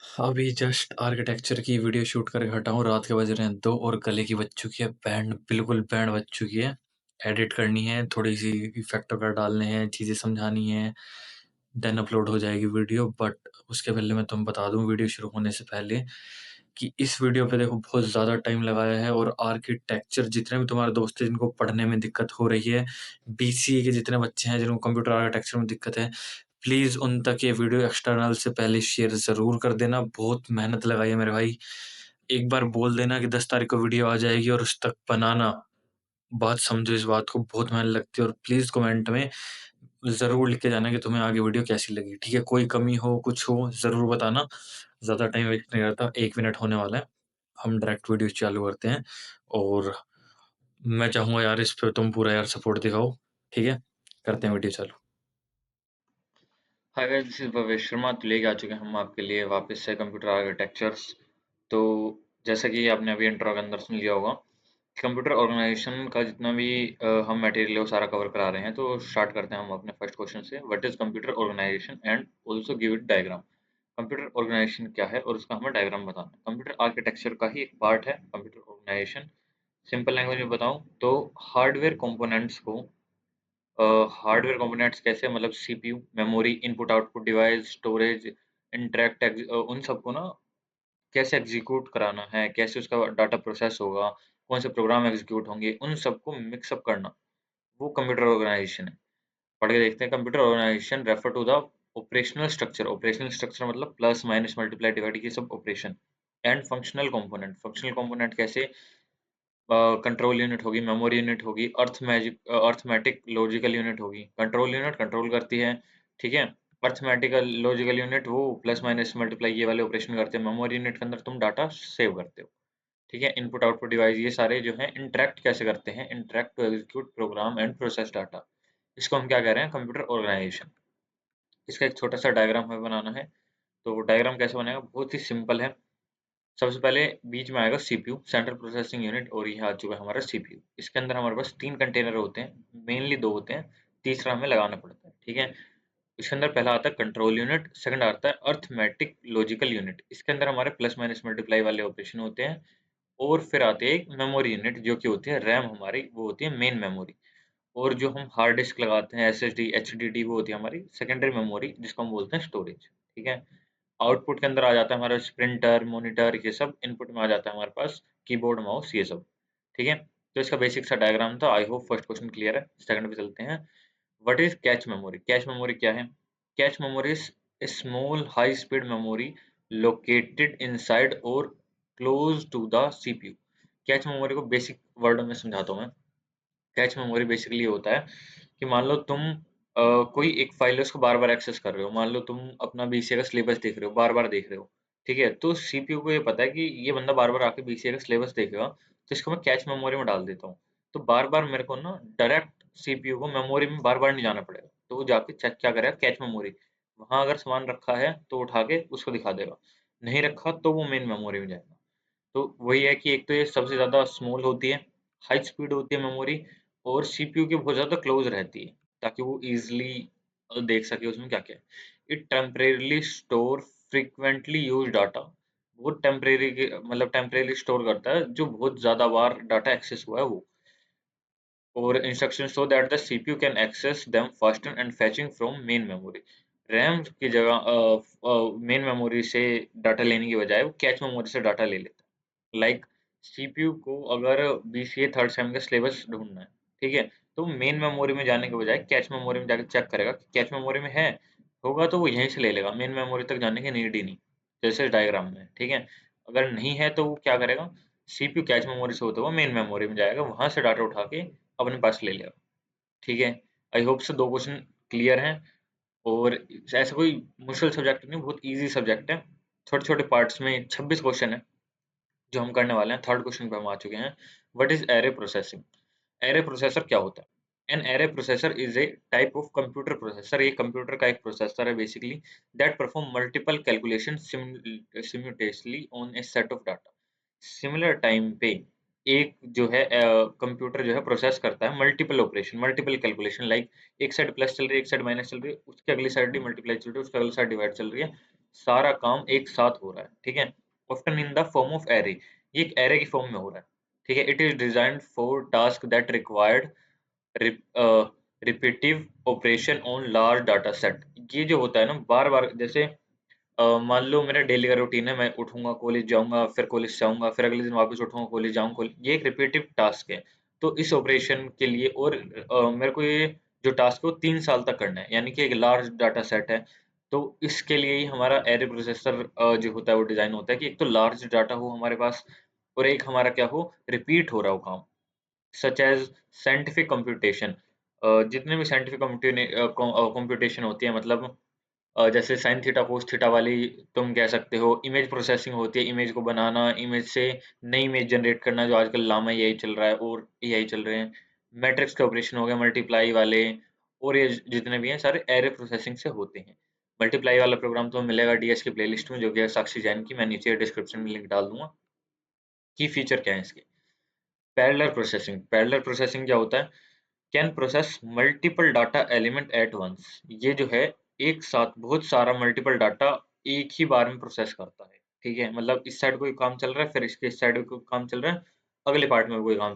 अभी just architecture की video shoot करके हटा हूँ। रात के बज रहे हैं 2 और गले की बज चुकी है बैंड, बिल्कुल बैंड बज चुकी है। एडिट करनी है, थोड़ी-सी इफ़ेक्ट वगैरह डालने हैं, चीज़ें समझानी हैं, देन अपलोड हो जाएगी वीडियो। बट उसके पहले मैं तुम्हें बता दूँ वीडियो शुरू होने से पहले कि इस वीडियो पे देखो बहुत ज़्यादा टाइम लगाया है और आर्किटेक्चर जितने भी तुम्हारे दोस्त हैं जिनको पढ़ने में दिक्कत हो रही है, बीसीए के जितने बच्चे हैं जिनको कंप्यूटर आर्किटेक्चर में दिक्कत है, प्लीज़ उन तक ये वीडियो एक्सटर्नल से पहले शेयर ज़रूर कर देना। बहुत मेहनत लगाई है मेरे भाई। एक बार बोल देना कि 10 तारीख को वीडियो आ जाएगी और उस तक बनाना। बात समझो इस बात को, बहुत मेहनत लगती है और प्लीज़ कमेंट में ज़रूर लिख के जाना कि तुम्हें आगे वीडियो कैसी लगी, ठीक है? कोई कमी हो, कुछ हो, ज़रूर बताना। ज़्यादा टाइम वेस्ट नहीं करता, 1 मिनट होने वाला है। हम डायरेक्ट वीडियो चालू करते हैं और मैं चाहूँगा यार इस पे तुम पूरा यार सपोर्ट दिखाओ, ठीक है? करते हैं वीडियो चालू। Hi guys, this is Bhavesh Sharma. तो लेके आ चुके हैं हम आपके लिए वापस से कंप्यूटर आर्किटेक्चर्स। तो जैसा कि आपने अभी इंट्रो के अंदर सुन लिया होगा, कंप्यूटर ऑर्गेनाइजेशन का जितना भी हम मटेरियल है वो सारा कवर करा रहे हैं। तो स्टार्ट करते हैं हम अपने फर्स्ट क्वेश्चन से। What is computer organisation and also give it diagram. Computer organisation क्या है और उसका हमें डायग्राम बताना है। कंप्यूटर आर्किटेक्चर का ही एक पार्ट है कंप्यूटर ऑर्गेनाइजेशन। सिंपल लैंग्वेज में बताऊं तो हार्डवेयर कंपोनेंट्स को हार्डवेयर कंपोनेंट्स कैसे, मतलब CPU, memory, input output device, storage, उन सबको ना कैसे एग्जीक्यूट कराना है, कैसे उसका डाटा प्रोसेस होगा, कौन से प्रोग्राम एग्जीक्यूट होंगे, उन सबको मिक्सअप करना, वो कंप्यूटर ऑर्गेनाइजेशन है। पढ़ के देखते हैं। Computer organisation refer to the operational structure. Operational structure मतलब प्लस माइनस मल्टीप्लाई डिवाइड, ये सब operation. And functional component. Functional component कैसे, कंट्रोल यूनिट होगी, मेमोरी यूनिट होगी, अर्थमेटिक लॉजिकल यूनिट होगी। कंट्रोल यूनिट कंट्रोल करती है, ठीक है। अर्थमेटिकल लॉजिकल यूनिट वो प्लस माइनस मल्टीप्लाई ये वाले ऑपरेशन करते हैं। मेमोरी यूनिट के अंदर तुम डाटा सेव करते हो, ठीक है। इनपुट आउटपुट डिवाइस ये सारे जो हैं इंटरेक्ट कैसे करते हैं, interact to execute program and process data. इसको हम क्या कह रहे हैं, कंप्यूटर ऑर्गेनाइजेशन। इसका एक छोटा सा डायग्राम हमें बनाना है। तो डायग्राम कैसे बनेगा, बहुत ही सिंपल है। सबसे पहले बीच में आएगा सीपीयू, सेंट्रल प्रोसेसिंग यूनिट, और ये आ चुका है हमारा सीपीयू। इसके अंदर हमारे पास 3 कंटेनर होते हैं, मेनली 2 होते हैं, तीसरा हमें लगाना पड़ता है, ठीक है। इसके अंदर पहला आता है कंट्रोल यूनिट, सेकंड आता है अर्थमेटिक लॉजिकल यूनिट। इसके अंदर हमारे प्लस माइनस मल्टीप्लाई वाले ऑपरेशन होते हैं। और फिर आती है एक मेमोरी यूनिट जो कि होती है रैम हमारी, वो होती है मेन मेमोरी। और जो हम हार्ड डिस्क लगाते हैं, एसएसडी, एचडीडी, वो होती है हमारी सेकेंडरी मेमोरी, जिसको हम बोलते हैं स्टोरेज, ठीक है। आउटपुट के अंदर आ जाता है हमारा प्रिंटर, मॉनिटर, ये सब इनपुट में आ जाता है हमारे पास, कीबोर्ड, माउस, ये सब, ठीक है। तो इसका बेसिक सा डायग्राम था। I hope first question clear है। सेकंड पे चलते हैं। What is cache memory. Cache memory क्या है। Cache memory is a small high speed memory located inside और close to the CPU. Cache memory को बेसिक वर्ड में समझाता हूँ मैं। कैच मेमोरी बेसिकली होता है कि मान लो तुम कोई एक फाइल है उसको बार बार एक्सेस कर रहे हो। मान लो तुम अपना बीसीए का सिलेबस देख रहे हो, बार बार देख रहे हो, ठीक है। तो सीपीयू को ये पता है कि ये बंदा बार बार आके बीसीए का सिलेबस देखेगा, तो इसको मैं कैच मेमोरी में डाल देता हूँ। तो बार बार मेरे को ना डायरेक्ट सीपीयू को मेमोरी में बार बार नहीं जाना पड़ेगा। तो वो जाके चेक क्या करेगा, कैच मेमोरी, वहां अगर सामान रखा है तो उठा के उसको दिखा देगा, नहीं रखा तो वो मेन मेमोरी में जाएगा। तो वही है कि एक तो ये सबसे ज़्यादा स्मॉल होती है, हाई स्पीड होती है मेमोरी, और सीपीयू के बहुत ज़्यादा क्लोज रहती है, ताकि वो इजीली देख सके उसमें क्या-क्या है। It temporarily store frequently used data. वो टेम्परेरी के मतलब टेम्परेरीली स्टोर करता है जो बहुत ज़्यादा बार डाटा एक्सेस हुआ है वो। और instruction so that the CPU can access them faster and fetching from main memory. RAM की जगह मेन मेमोरी से डाटा लेने की बजाय वो कैच मेमोरी से डाटा ले लेता है। लाइक सीपीयू को अगर बीसीए थर्ड सेम का सिलेबस ढूंढना है, ठीक है, तो मेन मेमोरी में जाने के बजाय कैच मेमोरी में जाकर चेक करेगा कि कैच मेमोरी में है, होगा तो वो यहीं से ले लेगा, मेन मेमोरी तक जाने की नीड ही नहीं, जैसे डायग्राम में, ठीक है। अगर नहीं है तो वो क्या करेगा, सीपीयू कैच मेमोरी से होता हुआ मेन मेमोरी में जाएगा, वहां से डाटा उठा के अपने पास ले लेगा, ठीक है। आई होप से 2 क्वेश्चन क्लियर हैं। और ऐसा कोई मुश्किल सब्जेक्ट नहीं, बहुत ईजी सब्जेक्ट है। छोटे-छोटे पार्ट्स में 26 क्वेश्चन है जो हम करने वाले हैं। थर्ड क्वेश्चन पे हम आ चुके हैं। What is array processing. Array processor क्या होता है। An array processor is a type of computer processor. ये कंप्यूटर का एक प्रोसेसर है basically, that perform multiple calculation simultaneously on a set of data. Similar time पे एक जो है कंप्यूटर जो है प्रोसेस करता है multiple operation, multiple calculation. Like एक साइड प्लस चल रही है, एक साइड माइनस चल रही है, उसके अगली साइड भी मल्टीप्लाई चल रही है, उसके अगली साइड डिवाइड चल रही है, सारा काम एक साथ हो रहा है, ठीक है? Often in the form of array, ये एक एरे की फॉर्म में हो रहा है, ठीक है? It is designed for task that required repetitive operation on large data set. ये जो होता है ना बार-बार, जैसे मान लो मेरा डेली का रूटीन है, मैं उठूँगा, कॉलेज जाऊँगा, फिर कॉलेज से आऊँगा, फिर अगले दिन वापस उठूँगा, कॉलेज जाऊँ कॉल ये एक रिपीटिव टास्क है। तो इस ऑपरेशन के लिए और मेरे को ये जो टास्क है वो 3 साल तक करना है, यानी कि एक लार्ज डाटा सेट है। तो इसके लिए ही हमारा एरे प्रोसेसर जो होता है वो डिज़ाइन होता है कि एक तो लार्ज डाटा हो हमारे पास और एक हमारा क्या हो, रिपीट हो रहा हो काम। सच एज़ साइंटिफिक कंप्यूटेशन, जितने भी साइंटिफिक कंप्यूटेशन होती है, मतलब जैसे साइन थीटा कोस थीटा वाली तुम कह सकते हो। इमेज प्रोसेसिंग होती है, इमेज को बनाना, इमेज से नई इमेज जनरेट करना, जो आजकल लामा एआई चल रहा है और एआई चल रहे हैं। मैट्रिक्स के ऑपरेशन हो गए, मल्टीप्लाई वाले, और ये जितने भी हैं सारे एरे प्रोसेसिंग से होते हैं। मल्टीप्लाई वाला प्रोग्राम तुम्हें मिलेगा डीएस की प्लेलिस्ट में, जो कि है साक्षी जैन की। मैं नीचे डिस्क्रिप्शन में लिंक डाल दूंगा। की फीचर क्या है इसके? Parallel processing. पैरेलल प्रोसेसिंग क्या होता है? Can process multiple data element at once. ये जो है एक साथ बहुत सारा मल्टीपल डाटा एक ही बार में प्रोसेस करता है, ठीक है? मतलब इस साइड कोई काम चल रहा है, फिर इसके इस साइड कोई काम चल रहा है, अगले पार्ट में कोई काम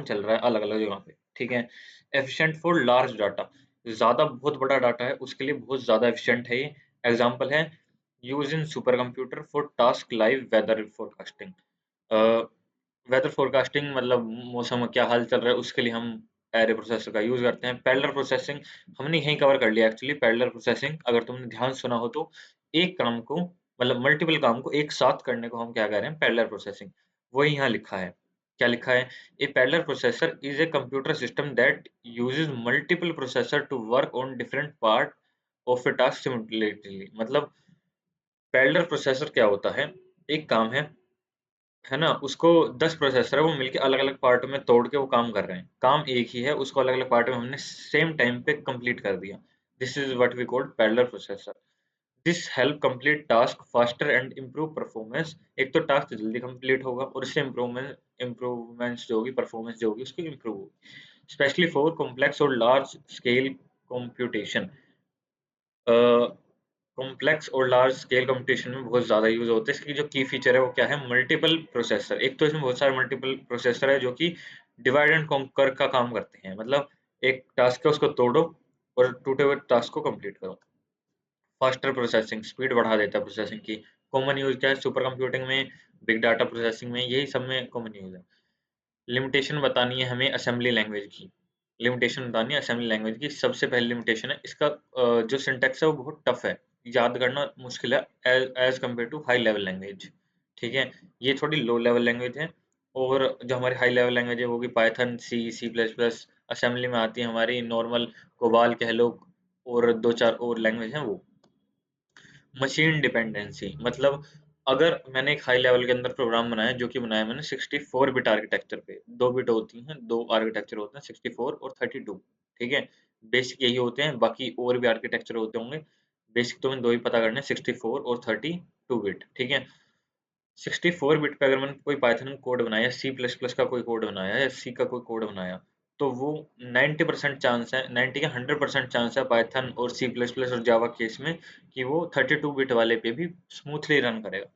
चल रहा है अलग अलग जगह पे, ठीक है? एफिशिएंट फॉर लार्ज डाटा, ज्यादा बहुत बड़ा डाटा है उसके लिए बहुत ज्यादा एफिशिएंट है ये। एग्जांपल है use in supercomputer for task live weather forecasting. Weather forecasting मतलब मौसम में क्या हाल चल रहा है, उसके लिए हम एरे प्रोसेसर का यूज करते हैं। पैरेलल प्रोसेसिंग हमने यहीं कवर कर लिया एक्चुअली। पैरेलल प्रोसेसिंग अगर तुमने ध्यान सुना हो तो एक काम को, मतलब मल्टीपल काम को एक साथ करने को हम क्या कह रहे हैं? Parallel processing. वही यहाँ लिखा है। क्या लिखा है? A parallel processor is a computer system that uses multiple processor to work on different part of a task simultaneously. मतलब पैरेलल प्रोसेसर क्या होता है? एक काम है ना, उसको 10 प्रोसेसर है, वो मिलके अलग-अलग पार्ट में तोड़ के वो काम कर रहे हैं। काम एक ही है, उसको अलग-अलग पार्ट में हमने सेम टाइम पे कंप्लीट कर दिया। This is what we called parallel processor. This help complete task faster and improve performance. एक तो टास्क जल्दी कंप्लीट होगा और इससे इम्प्रूवमेंट्स जो होगी, परफॉर्मेंस जो होगी उसकी इम्प्रूव होगी। स्पेशली फॉर कॉम्प्लेक्स और लार्ज स्केल कंप्यूटेशन। कॉम्प्लेक्स और लार्ज स्केल कंप्यूटेशन में बहुत ज़्यादा यूज़ होता है। इसकी जो की फीचर है वो क्या है? Multiple processor. एक तो इसमें बहुत सारे मल्टीपल प्रोसेसर है जो कि डिवाइड एंड कॉन्कर का काम करते हैं। मतलब एक टास्क है उसको तोड़ो और टूटे हुए टास्क को कंप्लीट करो। फास्टर प्रोसेसिंग, स्पीड बढ़ा देता है प्रोसेसिंग की। कॉमन यूज़ क्या है? सुपर कंप्यूटिंग में, बिग डाटा प्रोसेसिंग में, यही सब में कॉमन यूज़ है। लिमिटेशन बतानी है हमें असेंबली लैंग्वेज की। लिमिटेशन बतानी है असेंबली लैंग्वेज की। सबसे पहली लिमिटेशन है इसका, जो सिंटैक्स है वो बहुत टफ है, याद करना मुश्किल है as compare to high level language, ठीक है? ये थोड़ी लो लेवल लैंग्वेज है। और जो हमारी हाई लेवल लैंग्वेज है वो भी पाइथन, सी, सी प्लस प्लस। असेंबली में आती है हमारी नॉर्मल, कोबाल कह लो, और दो चार और लैंग्वेज हैं वो। मशीन डिपेंडेंसी मतलब अगर मैंने एक हाई लेवल के अंदर प्रोग्राम बनाया, जो कि बनाया मैंने 64 बिट आर्किटेक्चर पे। 2 बिट होती हैं, 2 आर्किटेक्चर होते हैं, 64 और 32, ठीक है? बेसिक यही होते हैं, बाकी और भी आर्किटेक्चर होते होंगे। बेसिक तो मैं 2 ही पता करने हैं, 64 और 32 बिट, ठीक है? 64 बिट पे अगर मैंने कोई पाइथन कोड बनाया, सी प्लस प्लस का कोई कोड बनाया या सी का कोई कोड बनाया, तो वो 90% चांस है, 90 क्या 100% चांस है पाइथन और सी प्लस प्लस और जावा केस में, कि वो 32 बिट वाले पे भी स्मूथली रन करेगा।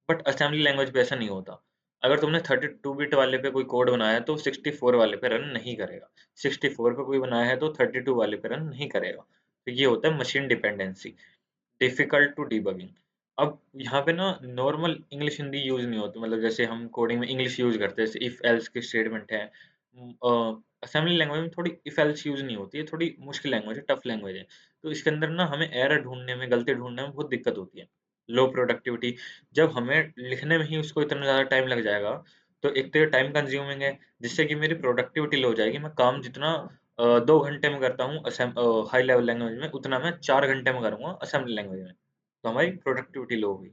बट असेंबली लैंग्वेज पे ऐसा नहीं होता। अगर तुमने 32 बिट वाले पे कोई कोड बनाया तो 64 वाले पे रन नहीं करेगा। 64 पे कोई बनाया है तो 32 वाले पे रन नहीं करेगा। तो ये होता है machine dependency. Difficult to debugging. अब यहाँ पे ना नॉर्मल इंग्लिश हिंदी यूज नहीं होती, मतलब जैसे हम कोडिंग में इंग्लिश यूज करते हैं, जैसे इफ एल्स की स्टेटमेंट है। असेंबली लैंग्वेज में थोड़ी इफ एल्स यूज नहीं होती है, थोड़ी मुश्किल लैंग्वेज है, टफ लैंग्वेज है। तो इसके अंदर ना हमें एरर ढूंढने में, गलती ढूंढने में बहुत दिक्कत होती है। लो प्रोडक्टिविटी, जब हमें लिखने में ही उसको इतना ज़्यादा टाइम लग जाएगा, तो एक तो ये टाइम कंज्यूमिंग है, जिससे कि मेरी प्रोडक्टिविटी लो हो जाएगी। मैं काम जितना 2 घंटे में करता हूँ हाई लेवल लैंग्वेज में, उतना मैं 4 घंटे में करूँगा असेंबली लैंग्वेज में। तो हमारी प्रोडक्टिविटी लो हो गई।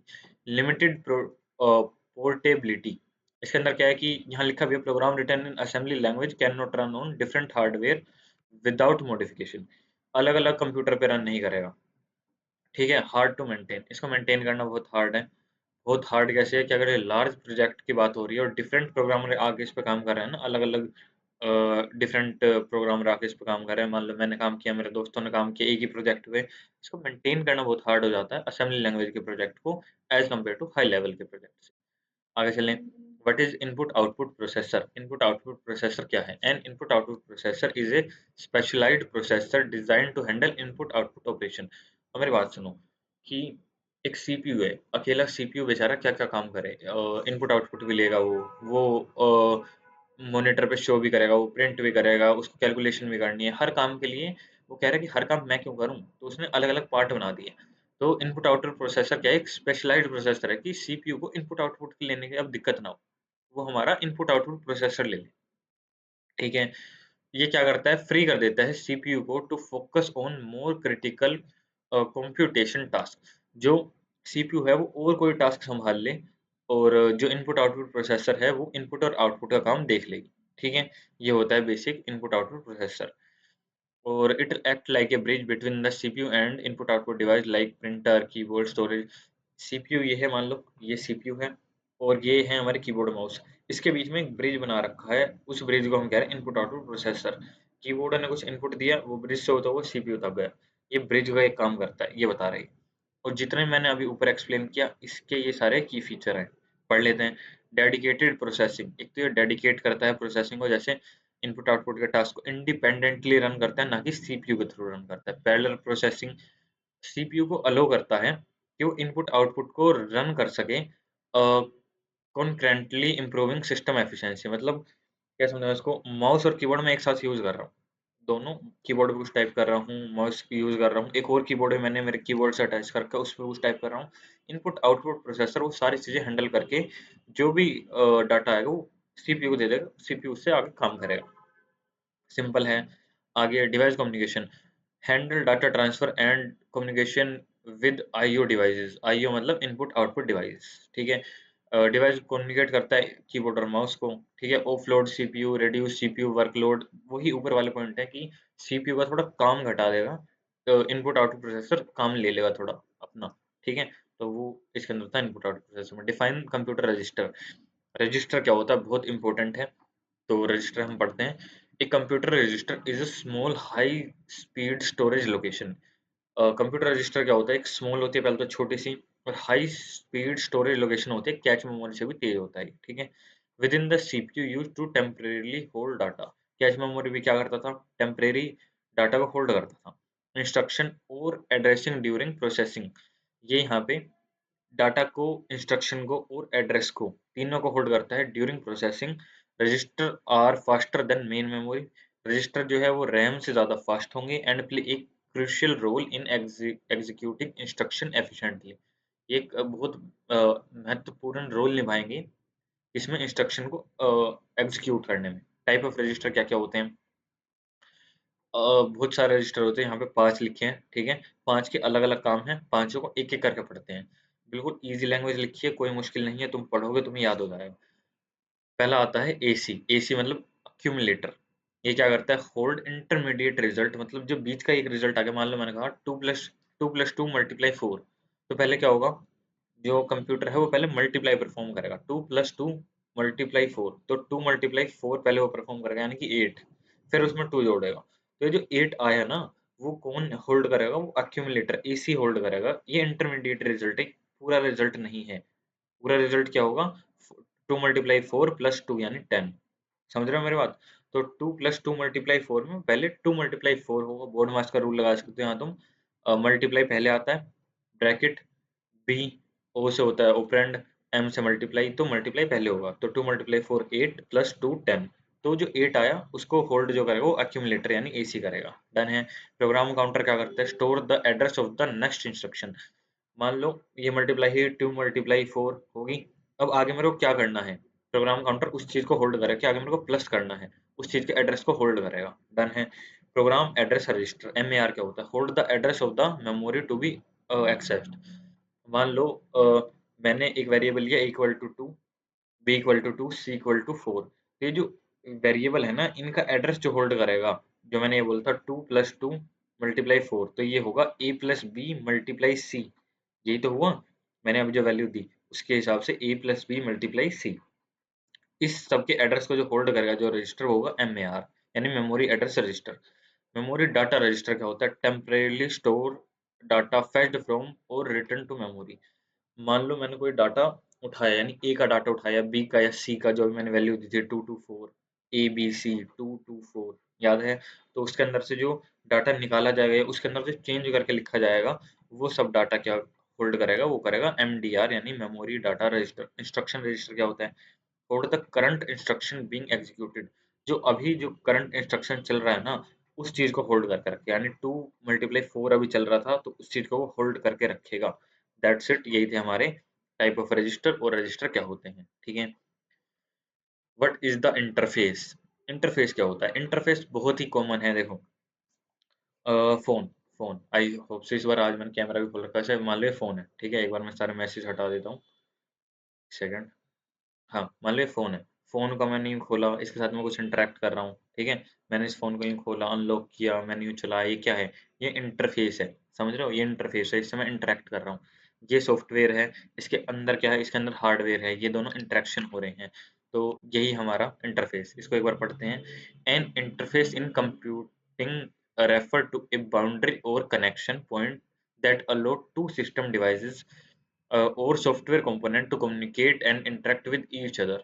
लिमिटेड पोर्टेबिलिटी, इसके अंदर क्या है कि यहाँ लिखा भी है, program written in assembly language can not run on different hardware without modification. अलग अलग कंप्यूटर पे रन नहीं करेगा, ठीक है? हार्ड टू मेंटेन, इसको मेंटेन करना बहुत हार्ड है। बहुत हार्ड कैसे है कि अगर ये लार्ज प्रोजेक्ट की बात हो रही है और डिफरेंट प्रोग्रामर आगे इस पे काम कर रहे हैं ना, अलग अलग डिफरेंट प्रोग्रामर आके इस पे काम कर रहे हैं। मान लो मैंने काम किया, मेरे दोस्तों ने काम किया, एक ही प्रोजेक्ट पे, इसको मेंटेन करना बहुत हार्ड हो जाता है असेंबली लैंग्वेज के प्रोजेक्ट को as compare to high level के प्रोजेक्ट से। आगे चलें। What is input output processor? Input output processor क्या है? An input output processor is a specialised processor design to handle input output operation. अब मेरी बात सुनो कि एक सीपीयू है, अकेला सीपीयू बेचारा क्या क्या काम करे, इनपुट आउटपुट भी लेगा, वो मॉनिटर पे शो भी करेगा, वो प्रिंट भी करेगा, उसको कैलकुलेशन भी करनी है, हर काम के लिए वो कह रहा है कि हर काम मैं क्यों करूं, तो उसने अलग अलग पार्ट बना दिए। तो इनपुट आउटपुट प्रोसेसर क्या है? एक स्पेशलाइज्ड प्रोसेसर है कि सीपीयू को इनपुट आउटपुट लेने की अब दिक्कत ना हो, वो हमारा इनपुट आउटपुट प्रोसेसर ले ले। ठीक है। ये क्या करता है? फ्री कर देता है सीपीयू को to focus on more critical computation task. जो सीपीयू है वो और कोई टास्क संभाल ले, और जो इनपुट आउटपुट प्रोसेसर है वो इनपुट और आउटपुट का काम देख लेगी। ठीक है। ये होता है बेसिक इनपुट आउटपुट प्रोसेसर। और it act like a bridge between the CPU and input output device like printer, keyboard, storage. CPU ये है, मान लो ये सीपीयू है और ये है हमारे कीबोर्ड माउस। इसके बीच में एक ब्रिज बना रखा है, उस ब्रिज को हम कह रहे हैं इनपुट आउटपुट प्रोसेसर। कीबोर्ड ने कुछ इनपुट दिया, वो ब्रिज से होता हुआ सीपीयू तक गया। ये ब्रिज का एक काम करता है, ये बता रही। और जितने मैंने अभी ऊपर एक्सप्लेन किया, इसके ये सारे की फीचर हैं। पढ़ लेते हैं। डेडिकेटेड प्रोसेसिंग, एक तो ये डेडिकेट करता है प्रोसेसिंग को, जैसे इनपुट आउटपुट के टास्क को इंडिपेंडेंटली रन करता है, ना कि सीपीयू के थ्रू रन करता है। पैरेलल प्रोसेसिंग सीपीयू को अलो करता है कि वो इनपुट आउटपुट को रन कर सके, कॉन्करेंटली इम्प्रूविंग सिस्टम एफिशिएंसी। मतलब क्या समझा इसको? माउस और कीबोर्ड में एक साथ यूज कर रहा हूँ, दोनों कीबोर्ड पे कुछ टाइप कर रहा हूँ, माउस यूज कर रहा हूँ, एक और कीबोर्ड है मैंने मेरे कीबोर्ड से अटैच करके उस पर कुछ टाइप कर रहा हूँ। इनपुट आउटपुट प्रोसेसर वो सारी चीजें हैंडल करके जो भी डाटा आएगा वो सीपीयू को दे देगा, सीपीयू उससे आगे काम करेगा। सिंपल है। आगे device communication, handle data transfer and communication with IO devices. IO मतलब इनपुट आउटपुट डिवाइस। ठीक है। डिवाइस कम्युनिकेट करता है कीबोर्ड और माउस को। ठीक है। Offload CPU, reduce CPU workload, वही ऊपर वाले पॉइंट है कि सीपीयू का थोड़ा काम घटा देगा, तो इनपुट आउटपुट प्रोसेसर काम ले लेगा थोड़ा अपना। ठीक है। तो वो इसके अंदर था इनपुट आउटपुट प्रोसेसर में। Define computer register. रजिस्टर क्या होता है? बहुत इंपॉर्टेंट है। तो रजिस्टर हम पढ़ते हैं। A computer register is a small high speed storage location. Computer register क्या होता है? एक स्मॉल होती है पहले तो, छोटी सी, और हाई स्पीड स्टोरेज लोकेशन होती है, कैच मेमोरी से भी तेज होता है। ठीक है। Within the CPU use to temporarily hold data. Cache memory भी क्या करता था? टेम्परेरी डाटा को होल्ड करता था। इंस्ट्रक्शन और एड्रेसिंग ड्यूरिंग प्रोसेसिंग, ये यहाँ पे डाटा को, इंस्ट्रक्शन को और एड्रेस को, तीनों को होल्ड करता है during processing. Register are faster than main memory. Register जो है वो रैम से ज़्यादा फास्ट होंगे एंड प्ले एक crucial role in executing instruction efficiently. एक बहुत महत्वपूर्ण रोल निभाएंगे इसमें इंस्ट्रक्शन को एग्जीक्यूट करने में। टाइप ऑफ रजिस्टर क्या क्या होते हैं? बहुत सारे रजिस्टर होते हैं, यहाँ पे 5 लिखे हैं। ठीक है। 5 के अलग-अलग काम हैं, पाँचों को एक-एक करके पढ़ते हैं। बिल्कुल ईज़ी लैंग्वेज लिखी है, कोई मुश्किल नहीं है, तुम पढ़ोगे तुम्हें याद हो जाएगा। पहला आता है एसी। एसी मतलब अक्यूमुलेटर। ये क्या करता है? होल्ड इंटरमीडिएट रिजल्ट, मतलब जो बीच का एक रिजल्ट आ गया, मान लो मैंने कहा 2 + 2 × 4, तो पहले क्या होगा? जो कंप्यूटर है वो पहले मल्टीप्लाई परफॉर्म करेगा। 2 + 2 × 4, तो 2 × 4 पहले वो परफॉर्म करेगा, यानी कि 8। फिर उसमें 2 जोड़ेगा। तो ये जो 8 आया ना, वो कौन होल्ड करेगा? वो अक्यूमुलेटर एसी होल्ड करेगा। ये इंटरमीडिएट रिजल्ट है, पूरा रिजल्ट नहीं है। पूरा रिजल्ट क्या होगा? 2 × 4 + 2 यानी 10। समझ रहे हो मेरी बात? तो 2 + 2 × 4 में पहले 2 × 4 होगा। बोर्ड मास का रूल लगा सकते हो यहाँ तुम। मल्टीप्लाई पहले आता है, ब्रैकेट बी, ओ से होता है ऑपरेंड, एम से मल्टीप्लाई, तो मल्टीप्लाई पहले होगा। तो 2 × 4 8 + 2 10। तो जो 8 आया उसको होल्ड जो करेगा वो अक्यूमुलेटर यानी एसी करेगा। डन है। प्रोग्राम काउंटर क्या करता है? Store the address of the next instruction. मान लो ये मल्टीप्लाई ही 2 × 4 होगी। अब आगे मेरे को क्या करना है? प्रोग्राम काउंटर उस चीज को होल्ड करेगा कि आगे मेरे को प्लस करना है, उस चीज के एड्रेस को होल्ड करेगा। डन है। Program address register, M A R क्या होता है? Hold the address of the memory to be accessed. मान लो मैंने एक वेरिएबल लिया equal to 2, b equal to 2, c equal to 4। ये जो वेरिएबल है ना, इनका एड्रेस जो होल्ड करेगा, जो मैंने ये बोला था 2 + 2 × 4, तो ये होगा a + b × c। यही तो हुआ। मैंने अभी जो वैल्यू दी उसके हिसाब से a + b × c। इस सब के एड्रेस को जो होल्ड करेगा जो रजिस्टर होगा MAR, यानी memory address register. Memory data register क्या होता है? Temporarily store data fetched from और रिटर्न टू मेमोरी। मान लो मैंने कोई डाटा उठाया, यानी ए का डाटा उठाया, बी का या सी का, जो भी मैंने वैल्यू दी थी 224, ABC 224 याद है, तो उसके अंदर से जो डाटा निकाला जाएगा या उसके अंदर से चेंज करके लिखा जाएगा, वो सब डाटा क्या होल्ड करेगा? वो करेगा MDR, यानी memory data register. Instruction register क्या होता है? For the current instruction being executed, जो अभी जो करंट इंस्ट्रक्शन चल रहा है ना, उस चीज को होल्ड करके रखे, यानी 2 × 4 अभी चल रहा था, तो उस चीज को वो होल्ड करके रखेगा। दैट्स इट, यही थे हमारे टाइप ऑफ रजिस्टर, और रजिस्टर क्या होते हैं, ठीक है। What is the interface? Interface क्या होता है? इंटरफेस बहुत ही कॉमन है, देखो। फोन, फोन आई होप से इस बार आज मैंने कैमरा भी खोल रखा है, मान लो ये फोन है, ठीक है। एक बार मैं सारे मैसेज हटा देता हूँ, सेकंड। हाँ, मान लो ये फ़ोन है। फ़ोन का मैंने यूँ खोला, इसके साथ मैं कुछ इंटरैक्ट कर रहा हूँ, ठीक है? मैंने इस फ़ोन को यूँ खोला, अनलॉक किया, मैंने यूँ चलाया, ये क्या है? ये इंटरफ़ेस है, समझ रहे हो? ये इंटरफ़ेस है, इससे मैं इंटरैक्ट कर रहा हूँ। ये सॉफ्टवेयर है, इसके अंदर क्या है? इसके अंदर हार्डवेयर है, ये दोनों इंटरैक्शन हो रहे हैं। तो यही हमारा इंटरफ़ेस। इसको एक बार पढ़ते हैं। An interface in computing refer to a boundary और connection point that allow two system devices or software component to communicate and interact with each other।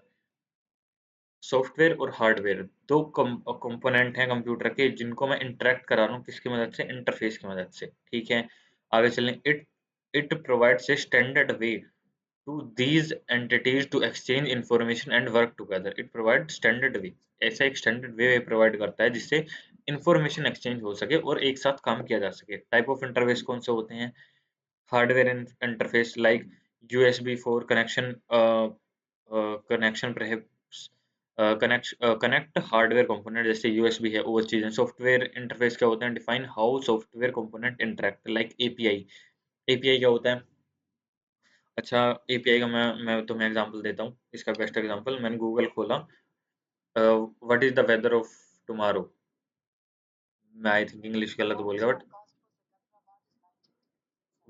Software और हार्डवेयर दो कंपोनेंट हैं कंप्यूटर के, जिनको मैं इंटरेक्ट करा रहा हूँ किसकी मदद से? इंटरफेस की मदद से, ठीक है। आगे चलें। It it provides a standard way to these entities to exchange information and work together। it provides standard way, ऐसा एक स्टैंडर्ड वे प्रोवाइड करता है जिससे इंफॉर्मेशन एक्सचेंज हो सके और एक साथ काम किया जा सके। टाइप ऑफ इंटरफेस कौन से होते हैं? Hardware interface like USB four connection, connection connect hardware component, जैसे यूएसबी है, वो चीजें। सॉफ्टवेयर इंटरफेस क्या होते हैं? Define how software component interact, like API. API क्या होता है? अच्छा, एपीआई का मैं तुम्हें एग्जांपल देता हूँ। इसका बेस्ट एग्जांपल, मैंने गूगल खोला, what is the weather of tomorrow. मैं आई थिंक इंग्लिश गलत बोल गया, बट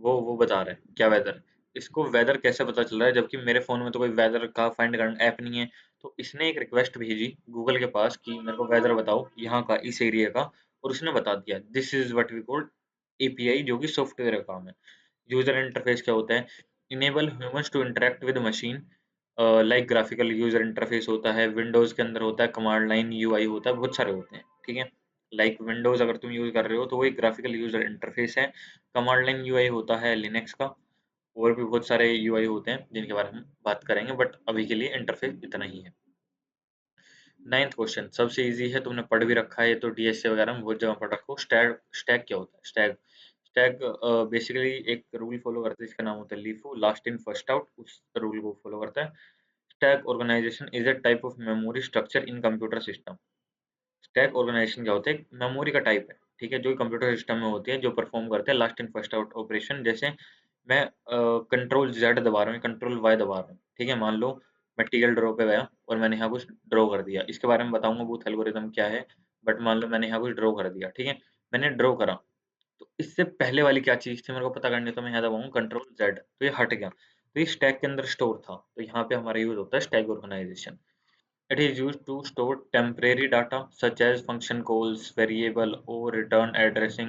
वो बता रहा है क्या वेदर। इसको वेदर कैसे पता चल रहा है, जबकि मेरे फ़ोन में तो कोई वेदर का फाइंड करना ऐप नहीं है। तो इसने एक रिक्वेस्ट भेजी गूगल के पास कि मेरे को वेदर बताओ यहाँ का, इस एरिया का, और उसने बता दिया। This is what we called API, जो कि सॉफ्टवेयर का काम है। यूज़र इंटरफेस क्या होता है? Enable humans to interact with machine, like graphical user interface होता है, विंडोज़ के अंदर होता है, कमांड लाइन यूआई होता है, बहुत सारे होते हैं, ठीक है। लाइक विंडोज़ अगर तुम यूज़ कर रहे हो तो वो एक ग्राफिकल यूज़र इंटरफेस है। कमांड लाइन यूआई होता है लिनक्स का। और भी बहुत सारे यूआई होते हैं जिनके बारे में बात करेंगे, बट अभी के लिए इंटरफेस इतना ही है। नाइन्थ क्वेश्चन सबसे इजी है, तुमने पढ़ भी रखा है, ये तो डीएसए वगैरह में बहुत जगह पढ़ रखो। स्टैग, स्टैग क्या होता है? स्टैग, स्टैग बेसिकली एक रूल फॉलो करता है जिसका नाम होता है LIFO, last in first out, उस रूल को फॉलो करता है। Stack organization is a type of memory structure in computer system. Stack organization क्या होता है? मेमोरी का टाइप है, ठीक है, जो कंप्यूटर सिस्टम में होती है, जो परफॉर्म करते हैं last in first out operation. जैसे मैं कंट्रोल जेड दबा रहा हूँ, कंट्रोल वाई दबा रहा हूँ, ठीक है। मान लो मैं टीएल ड्रॉ पे गया और मैंने यहाँ कुछ ड्रॉ कर दिया, इसके बारे में बताऊंगा बूथ एल्गोरिथम क्या है, बट मान लो मैंने यहाँ कुछ ड्रॉ कर दिया, ठीक है। मैंने ड्रॉ करा, तो इससे पहले वाली क्या चीज थी मेरे को पता करनी है, तो मैं यहाँ दबाऊंगा कंट्रोल जेड, तो ये हट गया, तो ये स्टैक के अंदर स्टोर था। तो यहाँ पे हमारा यूज होता है stack organization. It is used to store temporary data such as function calls, variable or return addressing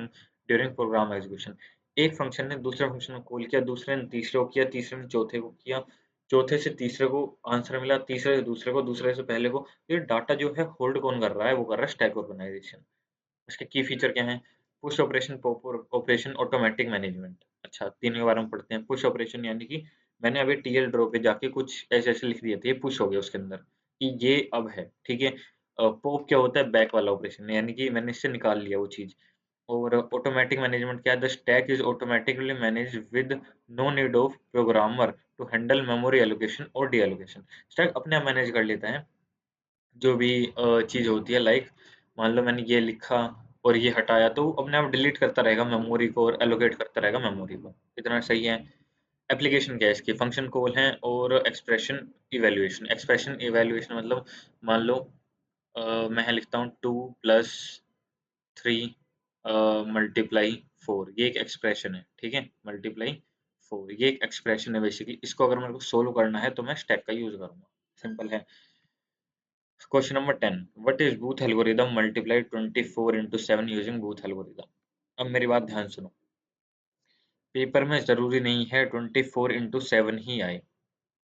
during program execution। एक फंक्शन ने दूसरे फंक्शन को कॉल किया, दूसरे ने तीसरे को किया, तीसरे ने चौथे को किया, चौथे से तीसरे को आंसर मिला, तीसरे से दूसरे को, दूसरे से पहले को। ये डाटा जो है होल्ड कौन कर रहा है? वो कर रहा है स्टैक ऑर्गेनाइजेशन। इसके की फीचर क्या हैं? Push operation, pop operation, automatic management. अच्छा, तीन के बारे में पढ़ते हैं। पुश ऑपरेशन यानी कि मैंने अभी टीएल ड्रॉ पे जाके कुछ ऐसे ऐसे लिख दिए थे, ये पुश हो गया उसके अंदर कि ये अब है, ठीक है। पॉप क्या होता है? बैक वाला ऑपरेशन, यानी कि मैंने इससे निकाल लिया वो चीज। और ऑटोमेटिक मैनेजमेंट क्या है? The stack is automatically manage with no need of programmer to handle memory allocation और डी एलोकेशन। स्टैक अपने आप मैनेज कर लेता है जो भी चीज़ होती है, लाइक मान लो मैंने ये लिखा और ये हटाया, तो वो अपने आप डिलीट करता रहेगा मेमोरी को और एलोकेट करता रहेगा मेमोरी को। इतना सही है। एप्लीकेशन क्या है इसकी? फंक्शन कॉल है और एक्सप्रेशन इवैल्यूएशन। एक्सप्रेशन इवैल्यूएशन मतलब मान लो मैं यहाँ लिखता हूँ 2 + 3 मल्टीप्लाई 4, ये एक एक्सप्रेशन है, ठीक है। मल्टीप्लाई 4 ये एक एक्सप्रेशन है बेसिकली। इसको अगर मेरे को सोल्व करना है तो मैं स्टैक का यूज करूंगा, सिंपल है। Question number 10, what is booth algorithm multiply 24 into 7 using booth algorithm. अब मेरी बात ध्यान सुनो, पेपर में जरूरी नहीं है 24 into 7 ही आए।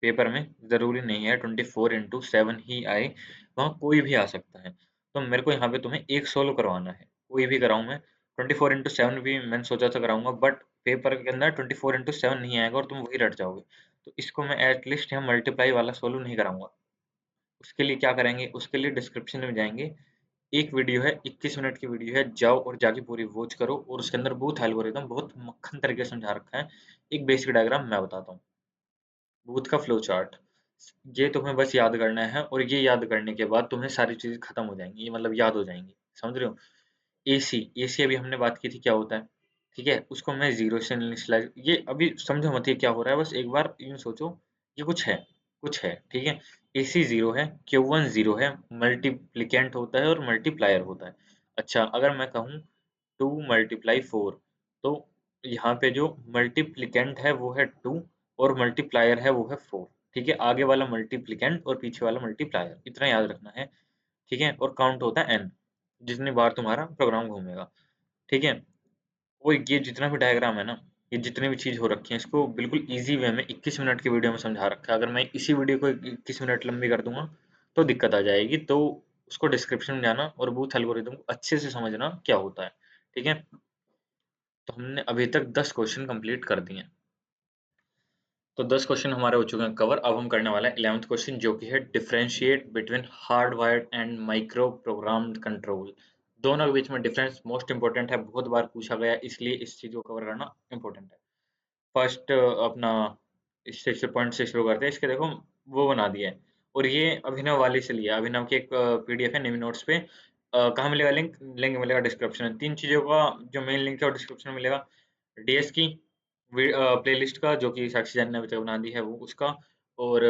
पेपर में ज़रूरी नहीं है 24 into 7 ही आए, वहाँ कोई भी आ सकता है। तो मेरे को यहाँ पे तुम्हें एक सोलो करवाना है, कोई भी कराऊँ मैं। 24 into 7 भी मैंने सोचा था कराऊंगा, बट पेपर के अंदर 24 into 7 नहीं आएगा और तुम वही रट जाओगे। तो इसको मैं एटलीस्ट यहाँ मल्टीप्लाई वाला सोलो नहीं कराऊंगा। उसके लिए क्या करेंगे, उसके लिए डिस्क्रिप्शन में जाएंगे, एक वीडियो है 21 मिनट की वीडियो है, जाओ और जाके पूरी वॉच करो, और उसके अंदर बूथ एल्गोरिदम बहुत मक्खन तरीके से समझा रखा है। एक बेसिक डायग्राम मैं बताता हूँ, बूथ का फ्लो चार्ट। ये तुम्हें बस याद करना है, और ये याद करने के बाद तुम्हें सारी चीजें खत्म हो जाएंगी, ये मतलब याद हो जाएंगी। समझ रहे हो? एसी, एसी अभी हमने बात की थी क्या होता है, ठीक है। उसको मैं जीरो से इनिशियलाइज, ये अभी समझो मत ये क्या हो रहा है, बस एक बार यूं सोचो, ये कुछ है, ठीक है। एसी जीरो है, क्यू वन जीरो है, मल्टीप्लिकेंट होता है और मल्टीप्लायर होता है। अच्छा, अगर मैं कहूँ 2 × 4, तो यहाँ पे जो मल्टीप्लिकेंट है वो है 2, और मल्टीप्लायर है वो है 4। ठीक है, आगे वाला मल्टीप्लिकेंट और पीछे वाला मल्टीप्लायर, इतना याद रखना है। ठीक है, और काउंट होता है n, जितनी बार तुम्हारा प्रोग्राम घूमेगा। ठीक है, वो ये जितना भी डायग्राम है ना, ये जितनी भी चीज हो रखी है, इसको बिल्कुल इजी वे में 21 मिनट की वीडियो में समझा रखा है। अगर मैं इसी वीडियो को 21 मिनट लंबी कर दूंगा तो दिक्कत आ जाएगी। तो उसको डिस्क्रिप्शन में जाना और बूथ एल्गोरिदम को अच्छे से समझना क्या होता है। ठीक है, तो हमने अभी तक 10 क्वेश्चन कंप्लीट कर दिए हैं। तो 10 क्वेश्चन हमारे हो चुके हैं कवर। अब हम करने वाले हैं 11th क्वेश्चन, जो कि है differentiate between hardwired and micro programmed control. दोनों के बीच में डिफरेंस मोस्ट इंपॉर्टेंट है, बहुत बार पूछा गया, इसलिए इस चीज को कवर करना इंपॉर्टेंट है। फर्स्ट अपना इससे पॉइंट से शुरू करते हैं। इसके देखो वो बना दिया है, और ये अभिनव वाली से लिया। अभिनव की एक पीडीएफ है निमी नोट्स पे। कहाँ मिलेगा लिंक? लिंक मिलेगा डिस्क्रिप्शन में। तीन चीजों का जो मेन लिंक है वो डिस्क्रिप्शन में मिलेगा। डीएस की प्लेलिस्ट का, जो कि साक्षी जान ने अभी तक बना दी है, वो उसका। और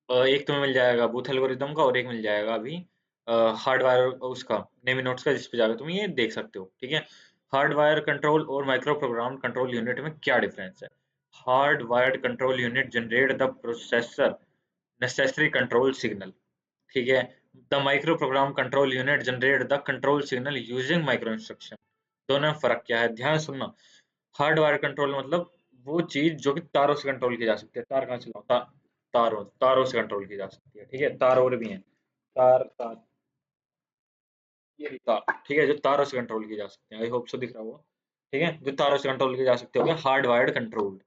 एक तुम्हें मिल जाएगा बूथ एल्गोरिदम का, और एक मिल जाएगा अभी हार्डवायर उसका नेमी नोट्स का, जिस पे जाकर तुम ये देख सकते हो। ठीक है, हार्डवायर कंट्रोल और माइक्रो प्रोग्राम कंट्रोल यूनिट में क्या डिफरेंस है? Hardwired control unit generate the processor necessary control signal. ठीक है, the micro program control unit generate the control signal using micro instruction. दोनों में फर्क क्या है, ध्यान सुनना। हार्डवायर कंट्रोल मतलब वो चीज जो कि तारों से कंट्रोल की जा सकती है। तार कहाँ से लाऊं? तारों तारों से कंट्रोल की जा सकती है। ठीक है, तार और भी हैं, तार तार, ये रही तार। ठीक है, जो तारों से कंट्रोल की जा सकते हैं, आई होप सो दिख रहा होगा। ठीक है, जो तारों से कंट्रोल की जा सकते हो गया hardwired control.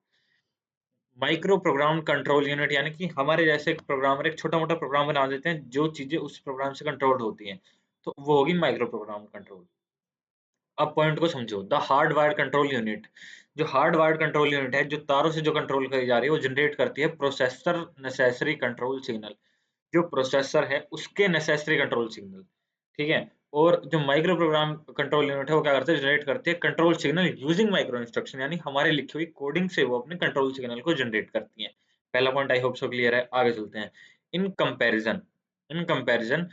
Micro program control unit यानी कि हमारे जैसे एक प्रोग्रामर एक छोटा मोटा प्रोग्राम बना देते हैं, जो चीजें उस प्रोग्राम से कंट्रोल होती हैं, तो वो होगी माइक्रो प्रोग्राम कंट्रोल। अब पॉइंट को समझो, the hard wire control unit. जो हार्ड वायर कंट्रोल यूनिट है, जो तारों से जो कंट्रोल करी जा रही है, वो जनरेट करती है प्रोसेसर नेसेसरी कंट्रोल सिग्नल। जो प्रोसेसर है उसके नेसेसरी कंट्रोल सिग्नल। ठीक है, और जो माइक्रो प्रोग्राम कंट्रोल यूनिट है, वो क्या करते हैं, जनरेट करती है control signal using micro instruction, यानी हमारी लिखी हुई कोडिंग से वो अपने कंट्रोल सिग्नल को जनरेट करती है। पहला point I hope so clear है, आगे चलते हैं। In comparison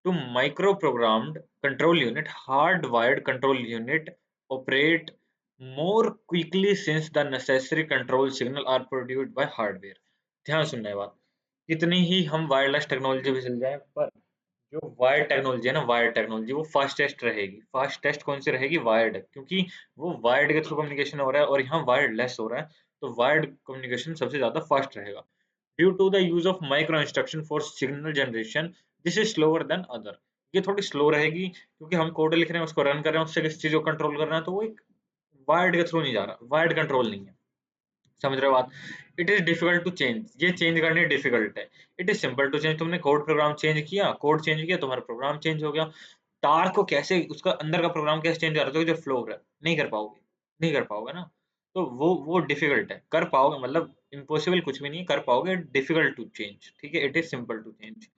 to micro-programmed control unit, hard-wired control unit operate more quickly since the necessary control signal are produced by hardware। ध्यान सुनना है बात, कितनी ही हम वायरलेस टेक्नोलॉजी भी चल जाए, पर जो वायर्ड टेक्नोलॉजी है ना, वायर्ड टेक्नोलॉजी वो फास्टेस्ट रहेगी। फास्टेस्ट कौन सी रहेगी? वायर्ड, क्योंकि वो वायर्ड के थ्रू कम्युनिकेशन हो रहा है और यहाँ वायरलेस हो रहा है, तो वायर्ड कम्युनिकेशन सबसे ज्यादा फास्ट रहेगा। Due to the use of micro instruction for signal generation, this is slower than other. ये थोड़ी स्लो रहेगी, क्योंकि हम कोड लिख रहे हैं, उसको रन कर रहे हैं, उससे किसी चीज को कंट्रोल कर रहे हैं, तो वो एक वायर्ड के थ्रू नहीं जा रहा, वायर्ड कंट्रोल नहीं है। समझ रहे हो बात? It is difficult to change, ये चेंज करनी डिफिकल्ट है। It is simple to change, तुमने कोड प्रोग्राम चेंज किया, कोड चेंज किया, तुम्हारा प्रोग्राम चेंज हो गया। तार को कैसे, उसका अंदर का प्रोग्राम कैसे चेंज कर रहे हो, जो फ्लो हो रहा है, नहीं कर पाओगे, नहीं कर पाओगे ना। तो वो डिफिकल्ट है, कर पाओगे मतलब इम्पॉसिबल कुछ भी नहीं है, कर पाओगे, डिफिकल्ट टू चेंज। ठीक है, it is simple to change,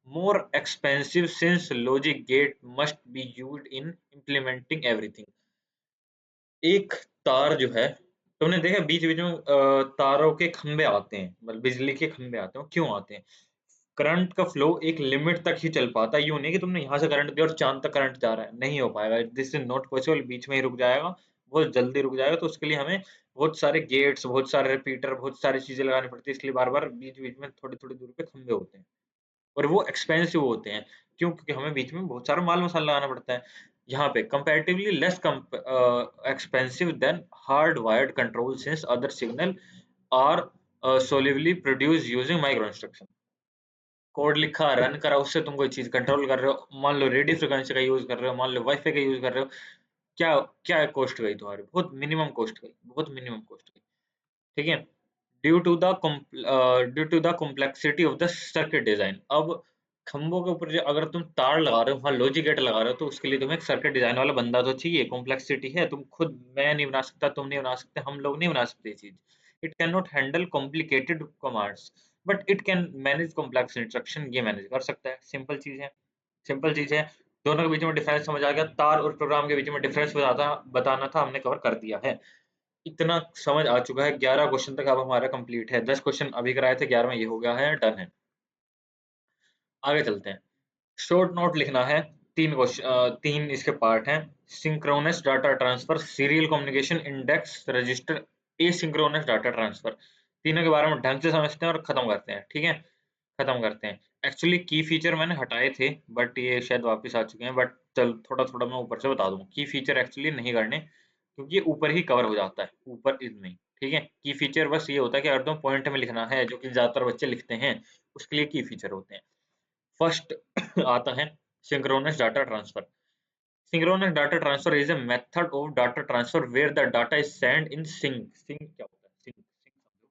more expensive since logic gate must be used in implementing everything. एक तार जो है, तुमने देखा बीच बीच में तारों के खंभे आते हैं, मतलब बिजली के खंभे आते हैं, वो क्यों आते हैं? करंट का फ्लो एक लिमिट तक ही चल पाता है, यूं नहीं कि तुमने यहाँ से करंट दिया और चांद तक करंट जा रहा है, नहीं हो पाएगा, दिस इज नॉट पॉसिबल, बीच में ही रुक जाएगा, बहुत जल्दी रुक जाएगा। तो उसके लिए हमें बहुत सारे गेट्स, बहुत सारे रिपीटर, बहुत सारी चीजें लगानी पड़ती है, इसलिए बार बार बीच बीच में थोड़ी थोड़ी दूर पे खंभे होते हैं। और वो एक्सपेंसिव होते हैं। क्यों? क्योंकि हमें बीच में बहुत सारा माल मसाला लगाना पड़ता है। यहाँ पे comparatively less expensive than hard wired control since other signal are solely produce using micro instruction. Code लिखा, रन करा, उससे तुम कोई चीज़ कंट्रोल कर रहे हो। मान लो रेडियो फ्रीक्वेंसी का यूज़ कर रहे हो, मान लो वाईफ़ाई का यूज़ कर रहे हो। क्या क्या कॉस्ट गई तुम्हारी? बहुत मिनिमम कॉस्ट गई, बहुत मिनिमम कॉस्ट गई। ठीक है? Due to the complexity of the circuit design. अब खंभों के ऊपर जो अगर तुम तार लगा रहे हो, वहाँ लॉजिक गेट लगा रहे हो, तो उसके लिए तुम्हें एक सर्किट डिज़ाइन वाला बंदा तो चाहिए। कॉम्प्लेक्सिटी है, तुम खुद मैं नहीं बना सकता, तुम नहीं बना सकते, हम लोग नहीं बना सकते ये चीज़। It can not handle complicated commands, but it can manage complex instruction. ये मैनेज कर सकता है। सिंपल चीज़ है, सिंपल चीज़ है। दोनों के बीच में डिफरेंस समझ आ गया। तार और प्रोग्राम के बीच में डिफरेंस बताना था, हमने कवर कर दिया है। इतना समझ आ चुका है। 11 क्वेश्चन तक अब हमारा कंप्लीट है। 10 क्वेश्चन अभी कराए थे, 11वां ये हो गया है, डन है। आगे चलते हैं। शॉर्ट नोट लिखना है। 3 इसके पार्ट हैं। Synchronous data transfer, serial communication, index register, asynchronous data transfer. तीनों के बारे में ढंग से समझते हैं और खत्म करते हैं। ठीक है? खत्म करते हैं। एक्चुअली की फीचर मैंने हटाए थे, बट ये शायद वापस आ चुके हैं। बट चल थोड़ा-थोड़ा मैं ऊपर से बता दूँ। की फीचर एक्चुअली नहीं करने, क्योंकि ये ऊपर ही कवर हो जाता है, ऊपर इसमें ही। ठीक है? की फीचर बस ये होता है कि अगर तुम्हें पॉइंट में लिखना है, जो कि ज़्यादातर बच्चे लिखते हैं, उसके लिए की फीचर होते हैं। फर्स्ट आता है synchronous data transfer. Synchronous data transfer is a method of data transfer where the data is sent in sync. Sync क्या होता है? Sync समझो।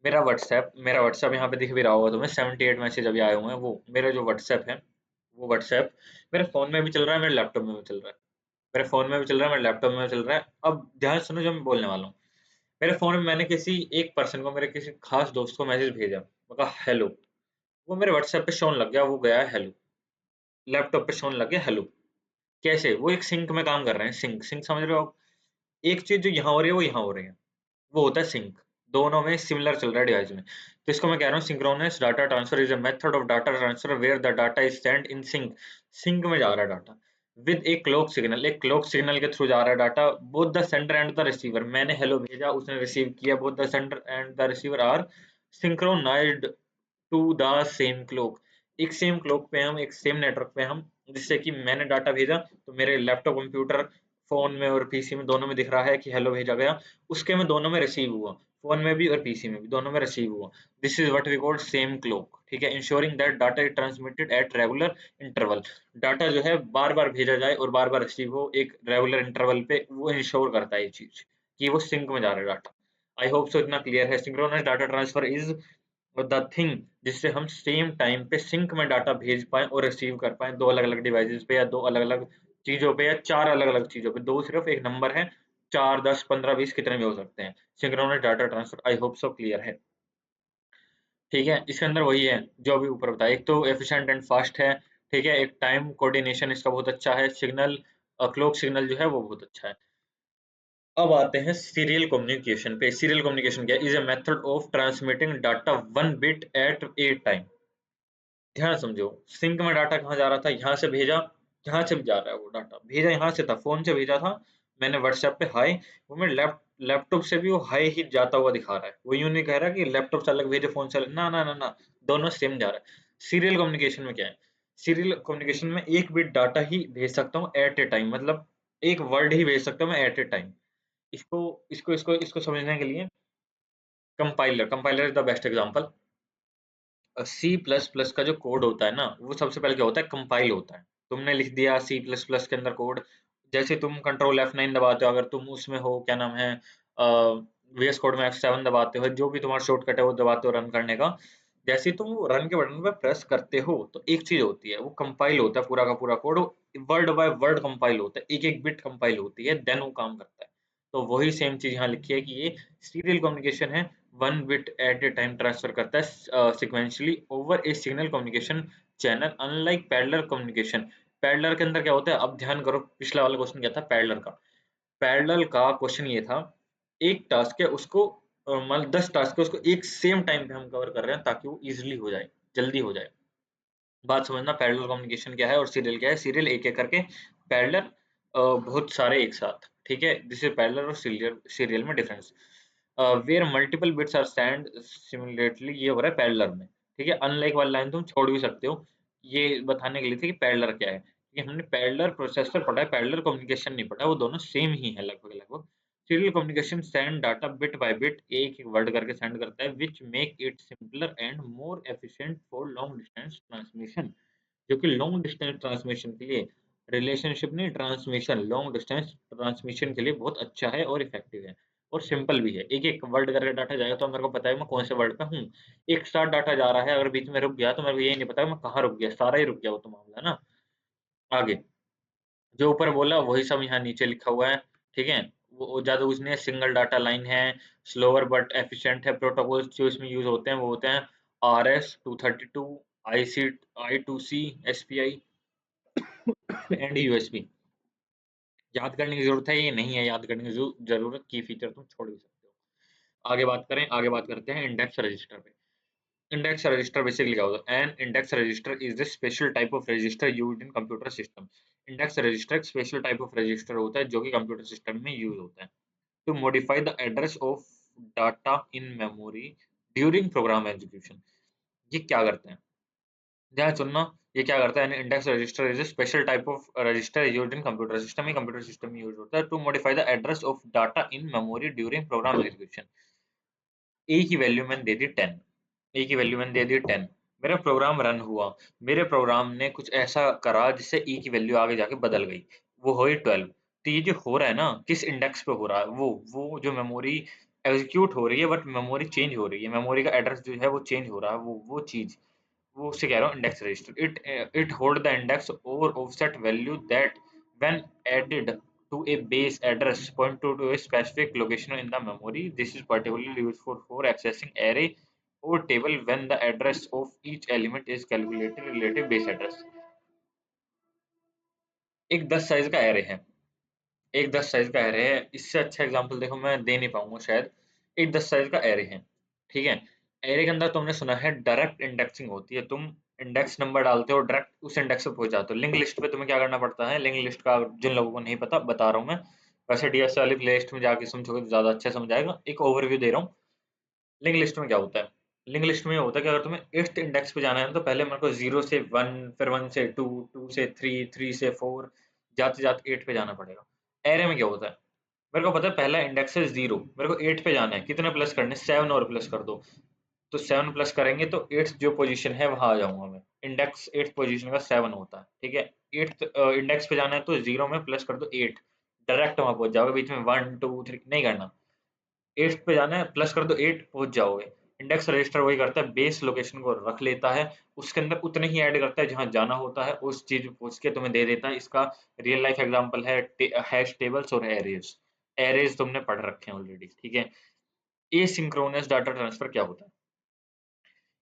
मेरा व्हाट्सएप यहाँ पे दिख भी रहा होगा तुम्हें। 78 मैसेज अभी आए हुए हैं। वो मेरा जो व्हाट्सएप है, वो व्हाट्सएप मेरे फोन में भी चल रहा है, मेरे लैपटॉप में भी चल रहा है। मेरे फोन में भी चल रहा है, मेरे लैपटॉप में भी चल रहा है। अब ध्यान सुनो जो मैं बोलने वाला हूँ। मेरे फोन में मैंने किसी एक पर्सन को, मेरे किसी खास दोस्त को मैसेज भेजा, मैं कहा हेलो। वो मेरे व्हाट्सएप पे शोन लग गया, वो गया है हेलो। लैपटॉप पे शोन लग गया हेलो। कैसे? वो एक सिंक में काम कर रहे हैं। सिंक सिंक समझ रहे हो आप? एक चीज जो यहाँ हो रही है वो यहाँ हो रही है। वो होता है सिंक। दोनों में सिमिलर चल रहा है डिवाइस में। तो इसको मैं कह रहा हूँ synchronous data transfer is a method of data transfer where the data is sent in sync. Sync में जा रहा है data with a clock signal. एक क्लॉक सिग्नल के थ्रू जा रहा है data. Both the sender and the receiver. मैंने हेलो भेजा, उसने रिसीव किया। Both the sender and the receiver are synchronized to the same clock. एक सेम क्लॉक पे हम, एक सेम नेटवर्क पे हम, जिससे कि मैंने डाटा भेजा तो मेरे लैपटॉप, कंप्यूटर, फोन में और पीसी में दोनों में दिख रहा है कि हेलो भेजा गया। उसके में दोनों में रिसीव हुआ, फोन में भी और पीसी में भी, दोनों में रिसीव हुआ। This is what we call same clock. ठीक है? Ensuring that data is transmitted at regular interval. Data जो है बार बार भेजा जाए और बार बार रिसीव हो एक रेगुलर इंटरवल पे, वो इंश्योर करता है ये चीज कि वो सिंक में जा रहा है डाटा। आई होप सो इतना क्लियर है। Synchronous data transfer is the thing जिससे हम सेम टाइम पे सिंक में डाटा भेज पाएँ और रिसीव कर पाएँ, 2 अलग-अलग डिवाइसेज़ पे या 2 अलग-अलग चीज़ों पे या 4 अलग-अलग चीज़ों पे। 2 सिर्फ़ एक नंबर है, 4, 10, 15, 20 कितने भी हो सकते हैं। Synchronous data transfer. I hope so clear है। ठीक है? इसके अंदर वही है जो अभी ऊपर बताया। एक तो एफिशिएंट एंड फास्ट है। ठीक है? एक टाइम कोऑर्डिनेशन इसका बहुत अच्छा है। क्लॉक सिग्नल जो है वो बहुत अच्छा है। अब आते हैं सीरियल कम्युनिकेशन पे। सीरियल कम्युनिकेशन क्या है? Is a method of transmitting data 1 bit at a time. ध्यान समझो। सिंक में डाटा कहाँ जा रहा था? यहाँ से भेजा, यहाँ से भी जा रहा है वो डाटा। भेजा यहाँ से था, फ़ोन से भेजा था मैंने व्हाट्सएप पे हाय। वो मेरे लैपटॉप से भी वो हाय ही जाता हुआ दिखा रहा है। वो यूँ नहीं कह रहा कि लैपटॉप से अलग भेजो, फ़ोन से अलग। ना, ना, ना, ना, दोनों सेम जा रहा है। सीरियल कम्युनिकेशन में क्या है? सीरियल कम्युनिकेशन में 1 बिट डाटा ही भेज सकता हूँ एट ए टाइम। मतलब 1 वर्ड ही भेज सकता हूँ मैं एट ए टाइम। इसको समझने के लिए compiler is the best example. C plus plus का जो कोड होता है ना, वो सबसे पहले क्या होता है? कंपाइल होता है। तुमने लिख दिया सी प्लस प्लस के अंदर कोड। जैसे तुम कंट्रोल F9 दबाते हो, अगर तुम उसमें हो, क्या नाम है, VS कोड में F7 दबाते हो, जो भी तुम्हारा शॉर्टकट है वो दबाते हो रन करने का। जैसे ही तुम वो रन के बटन पे प्रेस करते हो, तो एक चीज होती है, वो कंपाइल होता है पूरा का पूरा code. Word by word compile होता है, एक एक बिट कंपाइल होती है, देन वो काम करता है। तो वही सेम चीज यहाँ लिखी है कि ये सीरियल कम्युनिकेशन है। 1 bit at a time transfer करता है sequentially over a signal communication channel, unlike parallel communication. Parallel के अंदर क्या होता है? अब ध्यान करो, पिछला वाला क्वेश्चन क्या था पैरेलल का? पैरेलल का क्वेश्चन ये था, एक टास्क है उसको मतलब 10 टास्क है, उसको एक सेम टाइम पे हम कवर कर रहे हैं ताकि वो इजीली हो जाए, जल्दी हो जाए। बात समझना, पैरेलल कम्युनिकेशन क्या है और सीरियल क्या है? सीरियल एक-एक करके, पैरेलल बहुत सारे एक साथ, ठीक है? दिस इज पैरेलल और सीरियल में difference. Where multiple bits are send simultaneously, ये हो रहा है पैरेलल में। ठीक है, अनलाइक वाली लाइन तुम छोड़ भी सकते हो। ये बताने के लिए थी कि पैरेलल क्या है, कि हमने पैरेलल प्रोसेसर पढ़ा है, पैरेलल कम्युनिकेशन नहीं पढ़ा है, वो दोनों सेम ही है लगभग-लगभग। Serial communication send data bit by bit, एक-एक वर्ड करके सेंड करता है, which make it simpler and more efficient for long distance transmission. जो कि लॉन्ग डिस्टेंस ट्रांसमिशन के लिए, रिलेशनशिप नहीं, ट्रांसमिशन, लॉन्ग डिस्टेंस ट्रांसमिशन के लिए बहुत अच्छा है और इफेक्टिव है और सिंपल भी है। एक-एक वर्ड करके डाटा जाएगा तो मेरे को पता है मैं कौन से वर्ड पे हूँ। एक साथ डाटा जा रहा है, अगर बीच में रुक गया तो मेरे को ये नहीं पता मैं कहाँ रुक गया, सारा ही रुक गया वो तो मामला है ना। आगे, जो ऊपर बोला वही सब यहाँ नीचे लिखा हुआ है, ठीक है? वो ज़्यादा कुछ नहीं है, सिंगल डाटा लाइन है, स्लोवर बट एफिशिएंट है, प्रोटोकॉल्स जो इसमें यूज़ होते हैं वो होते हैं RS 232, IC I2C, SPI and USB. याद करने की ज़रूरत है, ये नहीं है याद करने की ज़रूरत, की फीचर तुम छोड़ भी सकते हो। आगे बात करते हैं इंडेक्स रजिस्टर पे। इंडेक्स रजिस्टर बेसिकली क्या होता है? An index register is the special type of register used in computer system. Index register एक स्पेशल टाइप ऑफ रजिस्टर होता है जो कि कंप्यूटर सिस्टम में यूज़ होता है to modify the address of data in memory during program execution. ये क्या करते हैं? ध्यान सुनना, ये क्या करता है? Index register is a special type of register used in computer system. ये कंप्यूटर सिस्टम में यूज होता है to modify the address of data in memory during program execution. A की वैल्यू मैंने दे दी 10, ए की वैल्यू मैंने दे दी 10, मेरा प्रोग्राम रन हुआ, मेरे प्रोग्राम ने कुछ ऐसा करा जिससे ई की वैल्यू आगे जाके बदल गई, वो हुई 12। तो ये जो हो रहा है ना, किस इंडेक्स पे हो रहा है? वो जो मेमोरी एग्जीक्यूट हो रही है बट मेमोरी चेंज हो रही है, मेमोरी का एड्रेस जो है वो चेंज हो रहा है, वो चीज़, वो उससे कह रहा हूँ index register. It hold the index और offset value that when added to a base address point to a specific location in the memory. This is particularly useful for accessing array or table when the address of each element is calculated relative base address. एक 10 size का array है, एक 10 size का array है, इससे अच्छा example देखो मैं दे नहीं पाऊंगा शायद। एक 10 साइज का एरे है, ठीक है? एरे के अंदर तुमने सुना है डायरेक्ट इंडेक्सिंग होती है, तुम इंडेक्स नंबर डालते हो, डायरेक्ट उस इंडेक्स पे पहुंच जाते हो। लिंक लिस्ट पे तुम्हें क्या करना पड़ता है? लिंक लिस्ट का जिन लोगों को नहीं पता बता रहा हूँ मैं, वैसे डीएस वाली प्ले लिस्ट में जाके समझोगे तो ज्यादा अच्छा समझ आएगा। एक ओवरव्यू दे रहा हूँ। लिंक लिस्ट में क्या होता है? लिंक लिस्ट में ये होता है कि अगर तुम्हें 8th इंडेक्स पे जाना है तो पहले मेरे को 0 से 1, फिर 1 से 2, 2 से 3, 3 से 4, जाते जाते 8 पे जाना पड़ेगा। एरे में क्या होता है? मेरे को पता है पहला इंडेक्स है 0, मेरे को 8 पे जाना है, कितने प्लस करने? 7 और प्लस कर दो। तो 7 प्लस करेंगे तो 8th जो पोजीशन है वहां आ जाऊंगा मैं। इंडेक्स 8th पोजीशन का 7 होता है, ठीक है? 8th इंडेक्स पे जाना है तो 0 में प्लस कर दो 8, डायरेक्ट वहां पहुंच जाओगे, बीच में 1 2 3 नहीं करना। 8th पे जाना है, प्लस कर दो 8, पहुंच जाओगे। इंडेक्स रजिस्टर वही करता है, बेस लोकेशन को रख लेता है, उसके अंदर उतने ही ऐड करता है जहां जाना होता है, उस चीज पे पूछ के तुम्हें दे देता है। इसका रियल लाइफ एग्जांपल है हैश टेबल्स और एरेज। एरेज तुमने पढ़ रखे हैं ऑलरेडी, ठीक है? एसिंक्रोनस डाटा ट्रांसफर क्या होता है?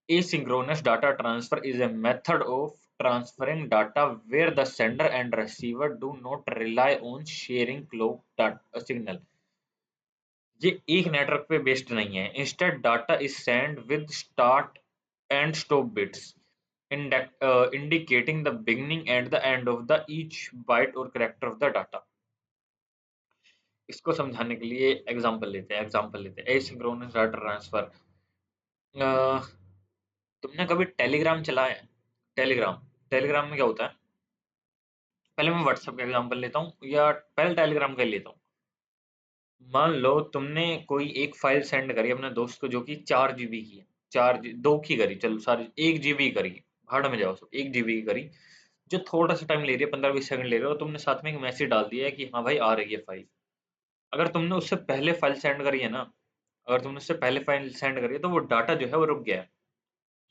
Asynchronous data transfer is a method of transferring data where the sender and receiver do not rely on sharing clock data signal. ये एक नेटवर्क पे बेस्ड नहीं है। Instead data is send with start and stop bits indicating the beginning and the end of the each byte or character of the data. इसको समझाने के लिए example लेते हैं एसिंक्रोनस डाटा ट्रांसफर। तुमने कभी टेलीग्राम चलाया है? टेलीग्राम, टेलीग्राम में क्या होता है? पहले मैं व्हाट्सएप का एग्जांपल लेता हूँ या पहले टेलीग्राम का ही लेता हूँ। मान लो तुमने कोई एक फाइल सेंड करी अपने दोस्त को जो कि 4 जीबी की है, 4 दो की करी, चलो सारी 1 जीबी करी, भाड़ में जाओ सब, 1 जीबी की करी, जो थोड़ा सा टाइम ले रही है, 15-20 सेकंड ले रही है, और तुमने साथ में एक मैसेज डाल दिया है कि हाँ भाई आ रही है फाइल। अगर तुमने उससे पहले फाइल सेंड करी है ना, अगर तुमने उससे पहले फाइल सेंड करी है तो वो डाटा जो है वो रुक गया है,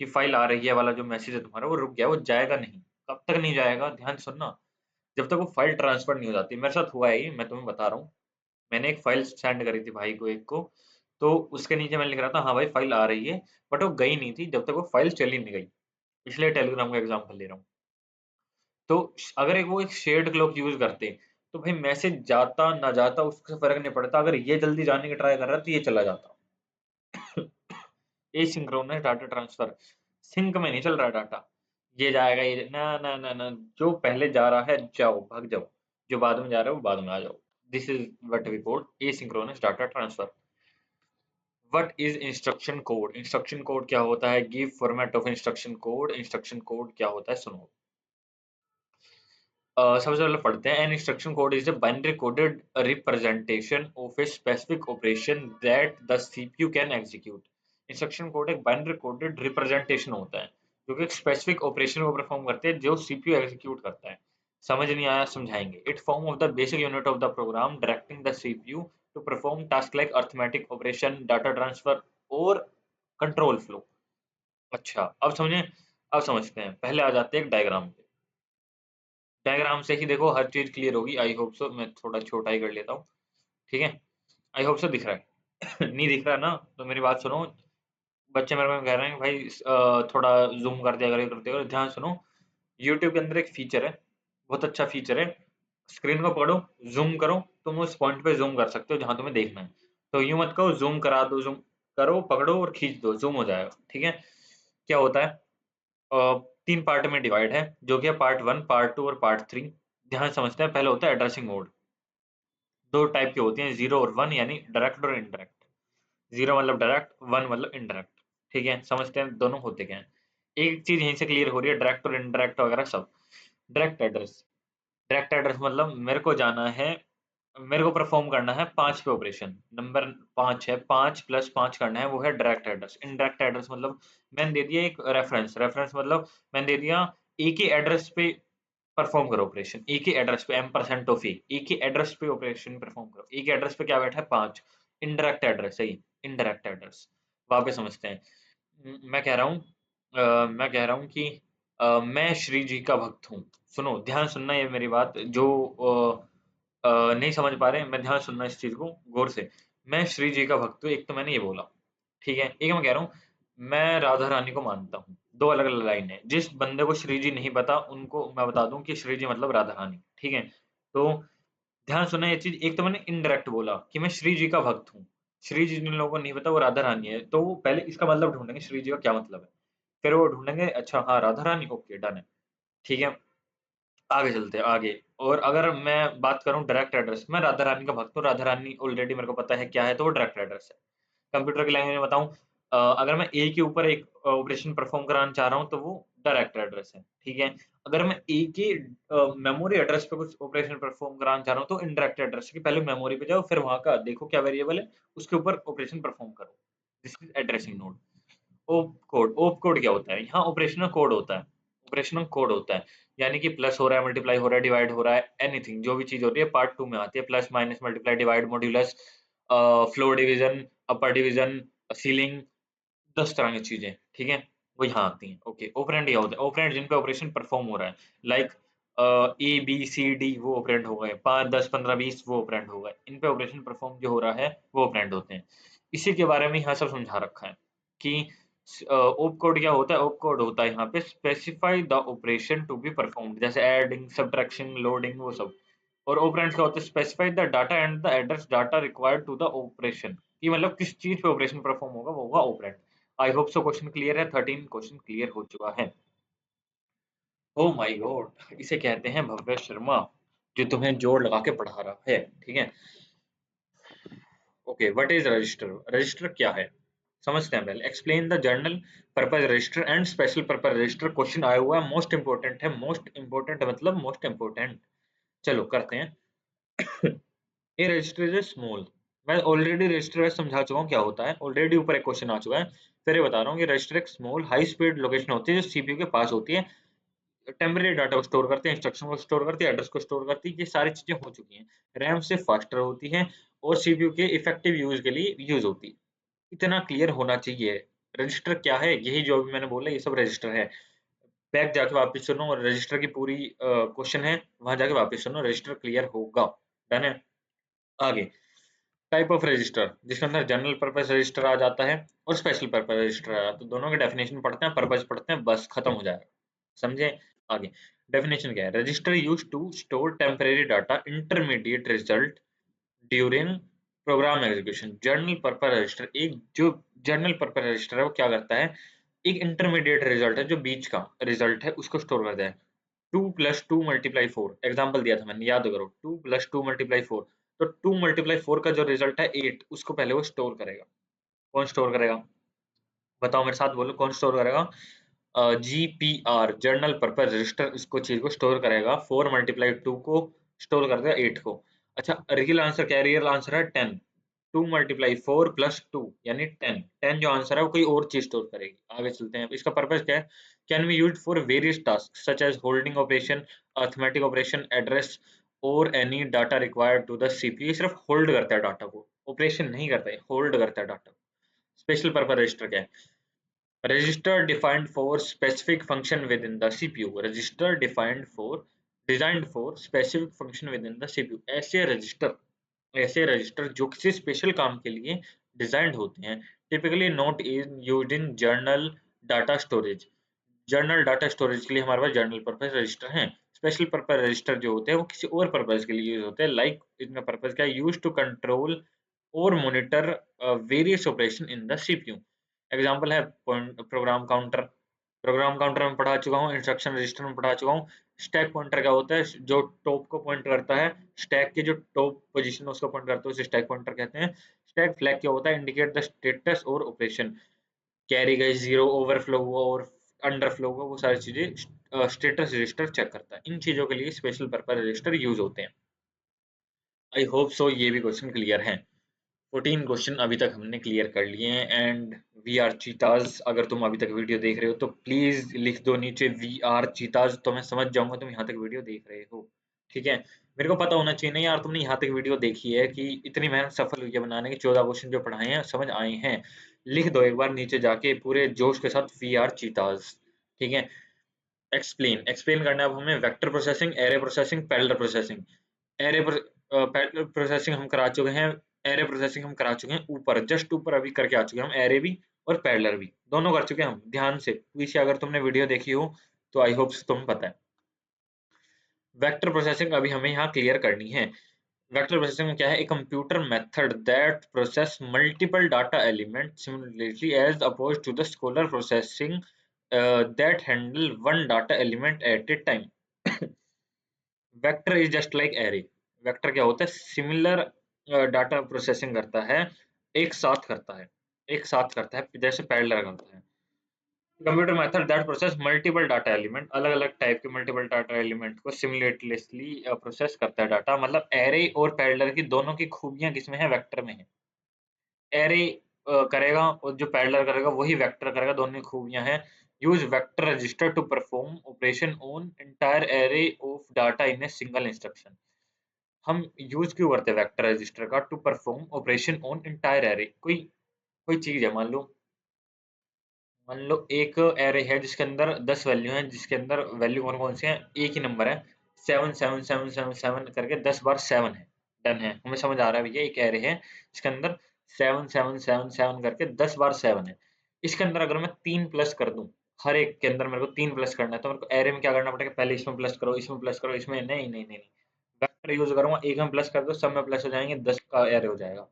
कि फाइल आ रही है वाला जो मैसेज है तुम्हारा वो रुक गया, वो जाएगा नहीं। कब तक नहीं जाएगा? ध्यान सुनना, जब तक वो फाइल ट्रांसफर नहीं हो जाती। मेरे साथ हुआ है ये, मैं तुम्हें बता रहा हूँ। मैंने एक फाइल सेंड करी थी भाई को एक को, तो उसके नीचे मैं लिख रहा था हाँ भाई फाइल आ रही है, बट वो गई नहीं थी जब तक वो फाइल चली नहीं गई। इसलिए टेलीग्राम का एग्जांपल ले रहा हूँ। तो अगर एक वो एक शेयर्ड क्लॉक यूज करते, तो भाई मैसेज जाता ना जाता उससे फर्क नहीं पड़ता, अगर ये जल्दी जाने की ट्राई कर रहा है तो ये चला जाता। एसिंक्रोनस डाटा ट्रांसफर, सिंक में नहीं चल रहा डाटा, ये जाएगा ये ना ना ना ना, जो पहले जा रहा है जाओ भाग जाओ, जो बाद में जा रहा है वो बाद में आ जाओ। This is what we call asynchronous data transfer. What is instruction code? Instruction code क्या होता है? Give format of instruction code. Instruction code क्या होता है, सुनो। सबसे पहले पढ़ते हैं। An instruction code is a binary coded representation of a specific operation that the CPU can execute. Instruction code एक बाइनरी कोडेड रिप्रेजेंटेशन होता है जो कि एक स्पेसिफिक ऑपरेशन को परफॉर्म करते हैं जो सीपीयू एग्जीक्यूट करता है। समझ नहीं आया, समझाएंगे। It form of the basic unit of the program directing the CPU to perform task like arithmetic operation, data transfer और कंट्रोल फ्लो। अच्छा, अब समझे। अब समझते हैं। पहले आ जाते हैं एक डायग्राम पे। डायग्राम से ही देखो हर चीज क्लियर होगी, आई होप सो। मैं थोड़ा छोटा ही कर लेता हूँ, ठीक है। आई होप सो दिख रहा है। नहीं दिख रहा ना, तो मेरी बात सुनो। बच्चे मेरे को कह रहे हैं भाई थोड़ा जूम कर दिया करो, करते करो। ध्यान सुनो। यूट्यूब के अंदर एक फीचर है, बहुत अच्छा फीचर है। स्क्रीन को पकड़ो, जूम करो, तुम उस पॉइंट पे जूम कर सकते हो जहां तुम्हें देखना है। तो यूं मत कहो जूम करा दो, जूम करो, पकड़ो और खींच दो, जूम हो जाएगा, ठीक है। क्या होता है, तीन पार्ट में डिवाइड है, जो कि है पार्ट वन, पार्ट टू और पार्ट थ्री। ध्यान से समझते हैं। पहले होता है एड्रेसिंग मोड। दो टाइप की होती हैं, जीरो और वन, यानी डायरेक्ट और इनडायरेक्ट। जीरो मतलब डायरेक्ट, वन मतलब इनडायरेक्ट, ठीक है। समझते हैं दोनों होते क्या हैं। एक चीज यहीं से क्लियर हो रही है, डायरेक्ट और इनडायरेक्ट वगैरह सब। Direct address. डायरेक्ट एड्रेस मतलब मेरे को जाना है, मेरे को परफॉर्म करना है 5 पे ऑपरेशन। नंबर 5 है, 5 प्लस 5 करना है, वो है डायरेक्ट एड्रेस। इनडायरेक्ट एड्रेस मतलब मैंने दे दिया एक रेफरेंस। रेफरेंस मतलब मैंने दे दिया एक ही एड्रेस पे परफॉर्म करो ऑपरेशन। एक ही एड्रेस पे एम% ऑफ ए, एक ही एड्रेस पे ऑपरेशन परफॉर्म करो। एक ही एड्रेस पे क्या बैठा है, 5। इनडायरेक्ट एड्रेस, सही। Indirect address. वापस समझते हैं। मैं कह रहा हूँ, मैं कह रहा हूँ कि मैं श्री जी का भक्त हूँ। सुनो, ध्यान सुनना ये मेरी बात। जो नहीं समझ पा रहे, मैं ध्यान सुनना इस चीज को गौर से। मैं श्री जी का भक्त हूँ, एक तो मैंने ये बोला, ठीक है। एक मैं कह रहा हूँ मैं राधा रानी को मानता हूँ। दो अलग अलग लाइन है। जिस बंदे को श्री जी नहीं पता उनको मैं बता दूं कि श्री जी मतलब राधा रानी, ठीक है। तो ध्यान सुनना ये चीज। एक तो मैंने इनडायरेक्ट बोला कि मैं श्री जी का भक्त हूँ। श्री जी जिन लोगों को नहीं पता वो राधा रानी है, तो वो पहले इसका मतलब ढूंढेंगे श्री जी का क्या मतलब है। फिर वो ढूंढेंगे, अच्छा हाँ राधा रानी, ओके डन है, ठीक है। आगे चलते हैं आगे। और अगर मैं बात करूँ डायरेक्ट एड्रेस, मैं राधा रानी का भक्त हूँ, राधा रानी ऑलरेडी मेरे को पता है क्या है, तो वो डायरेक्ट एड्रेस है। कंप्यूटर की लैंग्वेज में बताऊँ, अगर मैं ए के ऊपर एक ऑपरेशन परफॉर्म कराना चाह रहा हूँ तो वो डायरेक्ट एड्रेस है, ठीक है। अगर मैं ए के मेमोरी एड्रेस पे कुछ ऑपरेशन परफॉर्म कराना चाह रहा हूँ तो इनडायरेक्ट एड्रेस है कि पहले मेमोरी पे जाओ, फिर वहाँ का देखो क्या वेरिएबल है, उसके ऊपर ऑपरेशन परफॉर्म करो। This is addressing node. Op code. Op code क्या होता है, यहाँ ऑपरेशनल कोड होता है। ऑपरेशनल कोड होता है, यानी कि प्लस हो रहा है, मल्टीप्लाई हो रहा है, डिवाइड हो रहा है, एनीथिंग जो भी चीज हो रही है पार्ट टू में आती है। Plus minus multiply divide modulus, floor division, upper division, ceiling, 10 तरह की चीजें, ठीक है, वो यहाँ आती हैं। ओके, ऑपरेंड क्या होता है, ऑपरेंड जिन पे ऑपरेशन परफॉर्म हो रहा है, like A B C D, वो ऑपरेंड हो गए। 5 10 15 20 वो ऑपरेंड हो गए। इन पे ऑपरेशन परफॉर्म जो हो रहा है वो ऑपरेंड होते हैं। इसी के बारे में यहाँ सब समझा रखा है कि ओप कोड क्या होता है। ओप कोड होता है यहाँ पे specify the operation to be performed, जैसे एडिंग, सब्ट्रैक्शन, लोडिंग, वो सब। और ऑपरेंड्स क्या होता है, specify the data and the address data required to the operation, कि मतलब किस चीज पे ऑपरेशन परफॉर्म होगा वो होगा operand. I hope so question clear है। 13 क्वेश्चन क्लियर हो चुका है। ओ माय गॉड, इसे कहते हैं भव्य शर्मा, जो तुम्हें जोड़ लगा के पढ़ा रहा है, ठीक है। Okay, what is register? Register क्या है, समझते हैं पहले। Explain the general purpose register and special purpose register. Question आया हुआ है, मोस्ट इंपोर्टेंट है। मोस्ट इंपोर्टेंट मतलब मोस्ट इंपोर्टेंट। चलो करते हैं। ए रजिस्टर इज स्मॉल। मैं ऑलरेडी रजिस्टर समझा चुका हूँ क्या होता है, ऑलरेडी ऊपर एक क्वेश्चन आ चुका है। फिर ये बता रहा हूँ कि रजिस्टर एक स्मॉल हाई स्पीड लोकेशन होती है जो सीपीयू के पास होती है। टेम्परेरी डाटा को स्टोर करते हैं, इंस्ट्रक्शन को स्टोर करती है, एड्रेस को स्टोर करती है। ये सारी चीजें हो चुकी हैं। रैम से फास्टर होती है और सीपीयू के इफेक्टिव यूज के लिए यूज होती है। इतना क्लियर होना चाहिए। रजिस्टर क्या है, यही जो अभी मैंने बोला, ये सब रजिस्टर है। बैक जाके वापस सुनो और रजिस्टर की पूरी क्वेश्चन है, वहां जाके वापस सुनो, रजिस्टर क्लियर होगा। डन है। आगे, टाइप ऑफ रजिस्टर, जिसके अंदर जनरल पर्पस रजिस्टर आ जाता है और स्पेशल पर्पस रजिस्टर आ जाता है। तो दोनों के डेफिनेशन पढ़ते हैं, पर्पस पढ़ते हैं, बस खत्म हो जाएगा। समझे। आगे, डेफिनेशन क्या है, register use to store temporary data, intermediate result during program execution. General purpose register, एक जो जर्नल पर्पस रजिस्टर है वो क्या करता है, एक इंटरमीडिएट रिजल्ट है जो बीच का रिजल्ट है उसको स्टोर करता है। 2 + 2 × 4 एग्जाम्पल दिया था मैंने, याद करो। 2 + 2 × 4, तो 2 × 4 का जो रिजल्ट है 8, उसको पहले वो स्टोर करेगा। कौन स्टोर करेगा? बताओ मेरे साथ बोलो कौन स्टोर करेगा? जीपीआर जर्नल पर्पस रजिस्टर इसको चीज को स्टोर करेगा। 4 मल्टीप्लाई 2 को स्टोर कर देगा 8 को। अच्छा रियल आंसर क्या है? रियल आंसर है 10। 2 मल्टीप्लाई 4 प्लस 2 यानी 10। 10 जो आंसर है वो कोई और चीज स्टोर करेगी। आगे चलते हैं। इसका पर्पस क्या है? Can be used for various task such as holding operation, arithmetic operation, address और any data required to the CPU. ये सिर्फ होल्ड करता है डाटा को, ऑपरेशन नहीं करता है, होल्ड करता है डाटा। स्पेशल पर्पस रजिस्टर क्या है? Register defined for specific function within the CPU. Register defined for designed for specific function within the CPU. ऐसे रजिस्टर जो किसी स्पेशल काम के लिए डिजाइंड होते हैं। Typically not in used in journal data storage. Journal data storage के लिए हमारे पास जर्नल पर्पस रजिस्टर हैं। स्पेशल पर्पस रजिस्टर जो होते हैं वो किसी और पर्पस के लिए यूज होते हैं। लाइक इनका पर्पस क्या है? यूज टू कंट्रोल और monitor various operation in the CPU. Example है प्रोग्राम काउंटर। प्रोग्राम काउंटर में पढ़ा चुका हूँ, इंस्ट्रक्शन रजिस्टर में पढ़ा चुका हूँ। स्टैक पॉइंटर क्या होता है? जो टॉप को पॉइंट करता है, स्टैक की जो टॉप पोजीशन है उसको पॉइंट करता है, उसे स्टैक पॉइंटर कहते हैं। स्टैक फ्लैग क्या होता है? इंडिकेट द स्टेटस और ऑपरेशन। कैरी गई, जीरो ओवरफ्लो हुआ और अंडरफ्लो हुआ, वो सारी चीजें स्टेटस रजिस्टर चेक करता है। इन चीजों के लिए स्पेशल पर्पस रजिस्टर यूज होते हैं। आई होप सो ये भी क्वेश्चन क्लियर है। 14 क्वेश्चन अभी तक हमने क्लियर कर लिए हैं एंड वी आर चीताज। अगर तुम अभी तक वीडियो देख रहे हो तो प्लीज लिख दो नीचे वी आर चीताज, तो मैं समझ जाऊंगा तुम यहाँ तक वीडियो देख रहे हो। ठीक है, मेरे को पता होना चाहिए नहीं यार तुमने यहाँ तक वीडियो देखी है, कि इतनी मेहनत सफल हुई है बनाने की। 14 क्वेश्चन जो पढ़ाए हैं समझ आए हैं। लिख दो एक बार नीचे जाके पूरे जोश के साथ वी आर चीताज। ठीक है, एक्सप्लेन एक्सप्लेन करना है अब हमें। Vector processing, array processing, parallel processing. Array parallel processing हम करा चुके हैं, एरे प्रोसेसिंग हम करा चुके हैं। ऊपर जस्ट ऊपर अभी करके आ चुके हैं हम, एरे भी और पैरेलल भी दोनों कर चुके हैं हम। ध्यान से पीछे अगर तुमने वीडियो देखी हो तो आई होप तुम्हें पता है। वेक्टर प्रोसेसिंग अभी हमें यहाँ क्लियर करनी है। वेक्टर प्रोसेसिंग में क्या है? A computer method that process multiple data element simultaneously as oppose to the scalar processing that handle one data element at a time. Vector is just like array. Vector क्या होता है? Similar data processing करता है, एक साथ करता है, एक साथ करता है जैसे पैरेलल करता है। Computer method that process multiple data element, अलग अलग टाइप के मल्टीपल डाटा एलिमेंट को सिमुलेटेडली प्रोसेस करता है डाटा। मतलब एरे और पैरेलल की दोनों की खूबियां किसमें है? वेक्टर में है। एरे करेगा और जो पैरेलल करेगा वही वेक्टर करेगा, दोनों की खूबियां हैं। Use vector register to perform operation on entire array of data in a single instruction. हम यूज क्यों करते हैं वेक्टर रजिस्टर का? To perform operation on entire array. कोई कोई चीज है, मान लो एक एरे है जिसके अंदर 10 वैल्यू हैं, जिसके अंदर वैल्यू कौन कौन सी है? एक ही नंबर है, 7 7 7 7 7 करके 10 बार 7 है। डन है, हमें समझ आ रहा है भैया। एक एरे है जिसके अंदर 7 7 7 7 करके 10 बार 7 है। इसके अंदर अगर मैं 3 प्लस कर दूं, हर एक के अंदर मेरे को 3 प्लस करना है, तो मेरे को एरे में क्या करना पड़ेगा? पहले इसमें प्लस करो, इसमें प्लस करो, इसमें नहीं नहीं नहीं नहीं। वेक्टर यूज करूंगा, एक में प्लस कर दो, सब में प्लस हो जाएंगे, 10 का एरे हो जाएगा।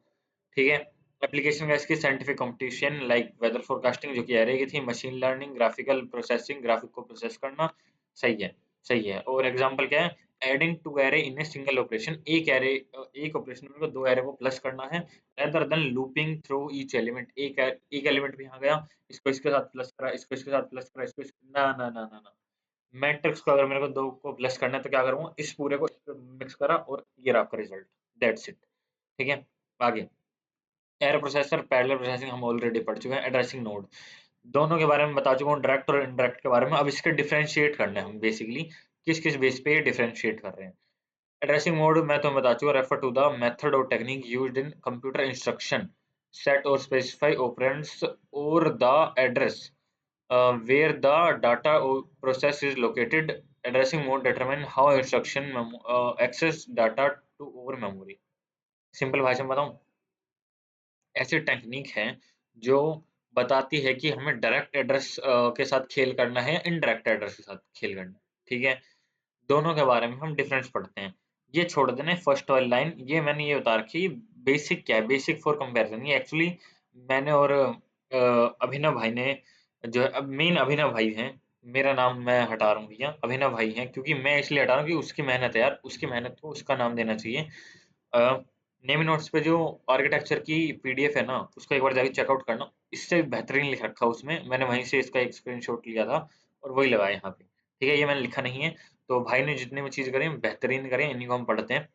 ठीक है। एप्लीकेशन का इसकी scientific competition like weather forecasting जो कि एरे की थी, machine learning, graphical processing, graphic को प्रोसेस करना। सही है, सही है। और एग्जांपल क्या है? Adding two array in a single operation. एक एरे, एक ऑपरेशन में दो एरे को प्लस करना है, rather than looping through each element. एक एलिमेंट भी यहाँ गया, इसको इसके साथ प्लस करा, इसको इसके साथ प्लस करा, ना ना ना ना ना। मैट्रिक्स को अगर मेरे को दो को प्लस करना है तो क्या करूंगा? इस पूरे को मिक्स करा और ये रहा आपका रिजल्ट। That's it. ठीक है, आगे। एरे प्रोसेसर, पैरेलल प्रोसेसिंग हम ऑलरेडी पढ़ चुके हैं। एड्रेसिंग नोड दोनों के बारे में बता चुका हूँ, डायरेक्ट और इनडायरेक्ट के बारे में। अब इसके डिफरेंशिएट करना है हम बेसिकली, किस किस बेस पे डिफरेंशिएट कर रहे हैं। एड्रेसिंग मोड मैं तुम्हें बता चुका, रेफर टू द मेथड और technique used in computer instruction set और स्पेसिफाई ऑपरेंड्स और the address where the data process is located. Addressing mode determine how instruction access data to over memory. Simple भाषा में बताऊं, ऐसी technique है जो बताती है कि हमें डायरेक्ट एड्रेस के साथ खेल करना है या इनडायरेक्ट एड्रेस के साथ खेल करना है। ठीक है, दोनों के बारे में हम डिफरेंस पढ़ते हैं। ये छोड़ देना फर्स्ट वाली लाइन, ये मैंने ये बता रखी बेसिक क्या है, बेसिक फॉर कंपैरिजन। ये एक्चुअली मैंने और अभिनव भाई ने, जो है अब मेन अभिनव भाई हैं, मेरा नाम मैं हटा रहा हूँ भैया, अभिनव भाई हैं, क्योंकि मैं इसलिए हटा रहा हूँ कि उसकी मेहनत है यार, उसकी मेहनत को उसका नाम देना चाहिए। नेमी नोट्स पे जो आर्किटेक्चर की पीडीएफ है ना, उसको एक बार जाके चेकआउट करना। इससे बेहतरीन लिख रखा उसमें, मैंने वहीं से इसका एक स्क्रीनशॉट लिया था और वही लगाया यहाँ पे। ठीक है, ये मैंने लिखा नहीं है। तो भाई ने जितनी भी चीज़ करी बेहतरीन करें, इन्हीं को हम पढ़ते हैं।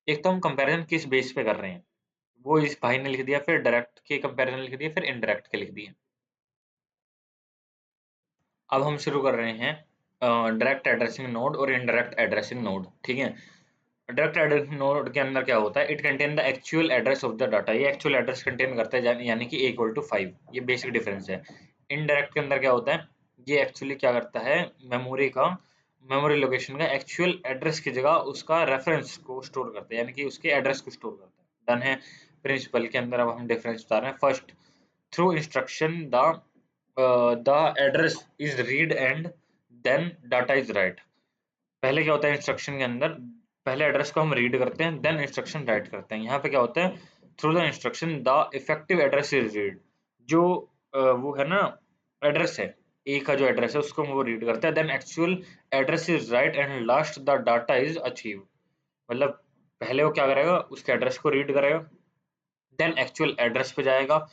एक तो हम कंपैरिजन किस बेस पे कर रहे हैं, वो इस भाई ने लिख दिया, फिर डायरेक्ट के कंपैरिजन लिख दिया, फिर इनडायरेक्ट के लिख दिए। अब हम शुरू कर रहे हैं डायरेक्ट एड्रेसिंग नोड और इनडायरेक्ट एड्रेसिंग नोड। ठीक है, डायरेक्ट एड्रेसिंग नोड के अंदर क्या होता है, it contain the actual address of the data. ये एक्चुअल एड्रेस कंटेन करता है, यानी कि A=5। ये बेसिक डिफरेंस है। इनडायरेक्ट के अंदर क्या होता है, ये एक्चुअली क्या करता है, मेमोरी लोकेशन का एक्चुअल एड्रेस की जगह उसका रेफरेंस को स्टोर करता है, यानी कि उसके एड्रेस को स्टोर करता है। डन है। प्रिंसिपल के अंदर अब हम डिफरेंस बता रहे हैं। First, through instruction the address is read and then data is write. पहले क्या होता है इंस्ट्रक्शन के अंदर, पहले एड्रेस को हम रीड करते हैं, देन इंस्ट्रक्शन राइट करते हैं। यहाँ पे क्या होता है, through the instruction the effective address is read. जो वो है ना एड्रेस है, ए का जो एड्रेस है उसको वो रीड करता है, then actual address is write and last the data is achieve. मतलब पहले वो क्या करेगा, उसके एड्रेस को रीड करेगा, देन एक्चुअल एड्रेस पे जाएगा,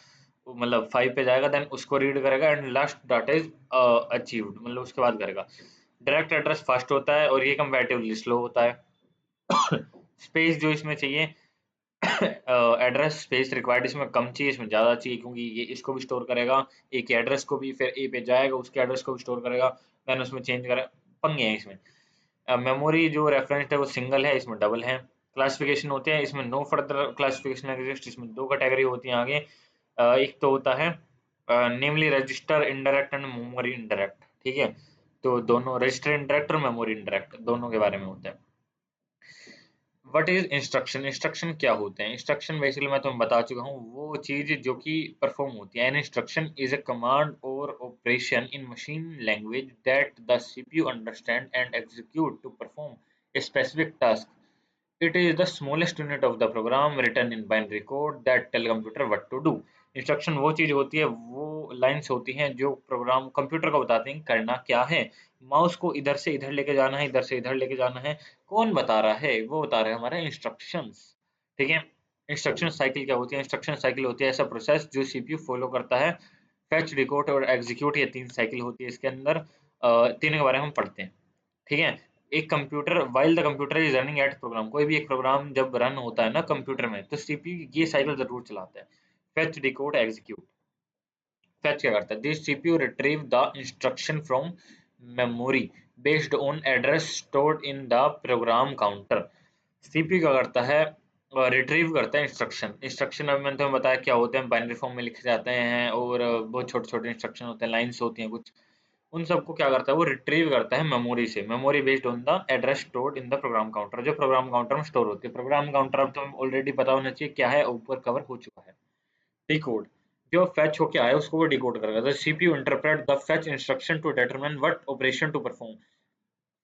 मतलब 5 पे जाएगा, देन उसको रीड करेगा and last data is achieved, मतलब उसके बाद करेगा। डायरेक्ट एड्रेस फास्ट होता है और ये कंपैरेटिवली स्लो होता है। स्पेस जो इसमें चाहिए, एड्रेस स्पेस रिक्वायर्ड इसमें कम चाहिए, इसमें ज़्यादा चाहिए, क्योंकि ये इसको भी स्टोर करेगा, ए के एड्रेस को भी, फिर ए पे जाएगा, उसके एड्रेस को भी स्टोर करेगा, देन उसमें चेंज करेगा। पंगे हैं इसमें। मेमोरी जो रेफरेंस है वो सिंगल है, इसमें डबल है। क्लासिफिकेशन होते हैं इसमें, नो फर्दर क्लासिफिकेशन एग्जिस्ट। इसमें दो कैटेगरी होती हैं आगे। एक तो होता है namely register indirect and memory indirect. ठीक है, तो दोनों रजिस्टर इंडायरेक्ट और मेमोरी इंडायरेक्ट दोनों के बारे में होता है। व्हाट इज इंस्ट्रक्शन, इंस्ट्रक्शन क्या होते हैं। इंस्ट्रक्शन बेसिकली मैं तुम्हें बता चुका हूँ, वो चीज जो कि परफॉर्म होती है। An instruction is a command और operation in machine language that the CPU understand and execute to perform a specific task. It is the smallest unit of the program written in binary code that tell computer what to do. Instruction वो चीज होती है, वो lines होती हैं जो program computer को बताती हैं करना क्या है। माउस को इधर से इधर लेके जाना है, इधर से इधर लेके जाना है, कौन बता रहा है, वो बता रहे हैं हमारे इंस्ट्रक्शंस। ठीक है, इंस्ट्रक्शन साइकिल क्या होती है, इंस्ट्रक्शन साइकिल होती है ऐसा प्रोसेस जो सीपीयू फॉलो करता है। फेच, डिकोड और एग्जीक्यूट, ये तीन साइकिल होती है इसके अंदर। तीनों के बारे में हम पढ़ते हैं। ठीक है, एक computer while the computer is running at program, कोई भी एक प्रोग्राम जब रन होता है ना कंप्यूटर में, तो सीपीयू ये साइकिल जरूर चलाता है। Fetch, decode, execute. फेच क्या करता है, this CPU retrieve the instruction from memory based on address stored in the program counter. CPU क्या करता है, रिट्रीव करता है इंस्ट्रक्शन। इंस्ट्रक्शन अब मैंने तुम्हें बताया क्या होते हैं, बाइनरी फॉर्म में लिखे जाते हैं और बहुत छोटे छोटे इंस्ट्रक्शन होते हैं, लाइन्स होती हैं कुछ। उन सबको क्या करता है, वो रिट्रीव करता है मेमोरी से, memory based on the address stored in the program counter, जो प्रोग्राम काउंटर में स्टोर होती है। प्रोग्राम काउंटर अब तुम्हें ऑलरेडी पता होना चाहिए क्या है, ऊपर कवर हो चुका है। डिकोड, जो फेच होके आया उसको वो डिकोड करेगा। The CPU interpret the fetch instruction to determine what operation to perform.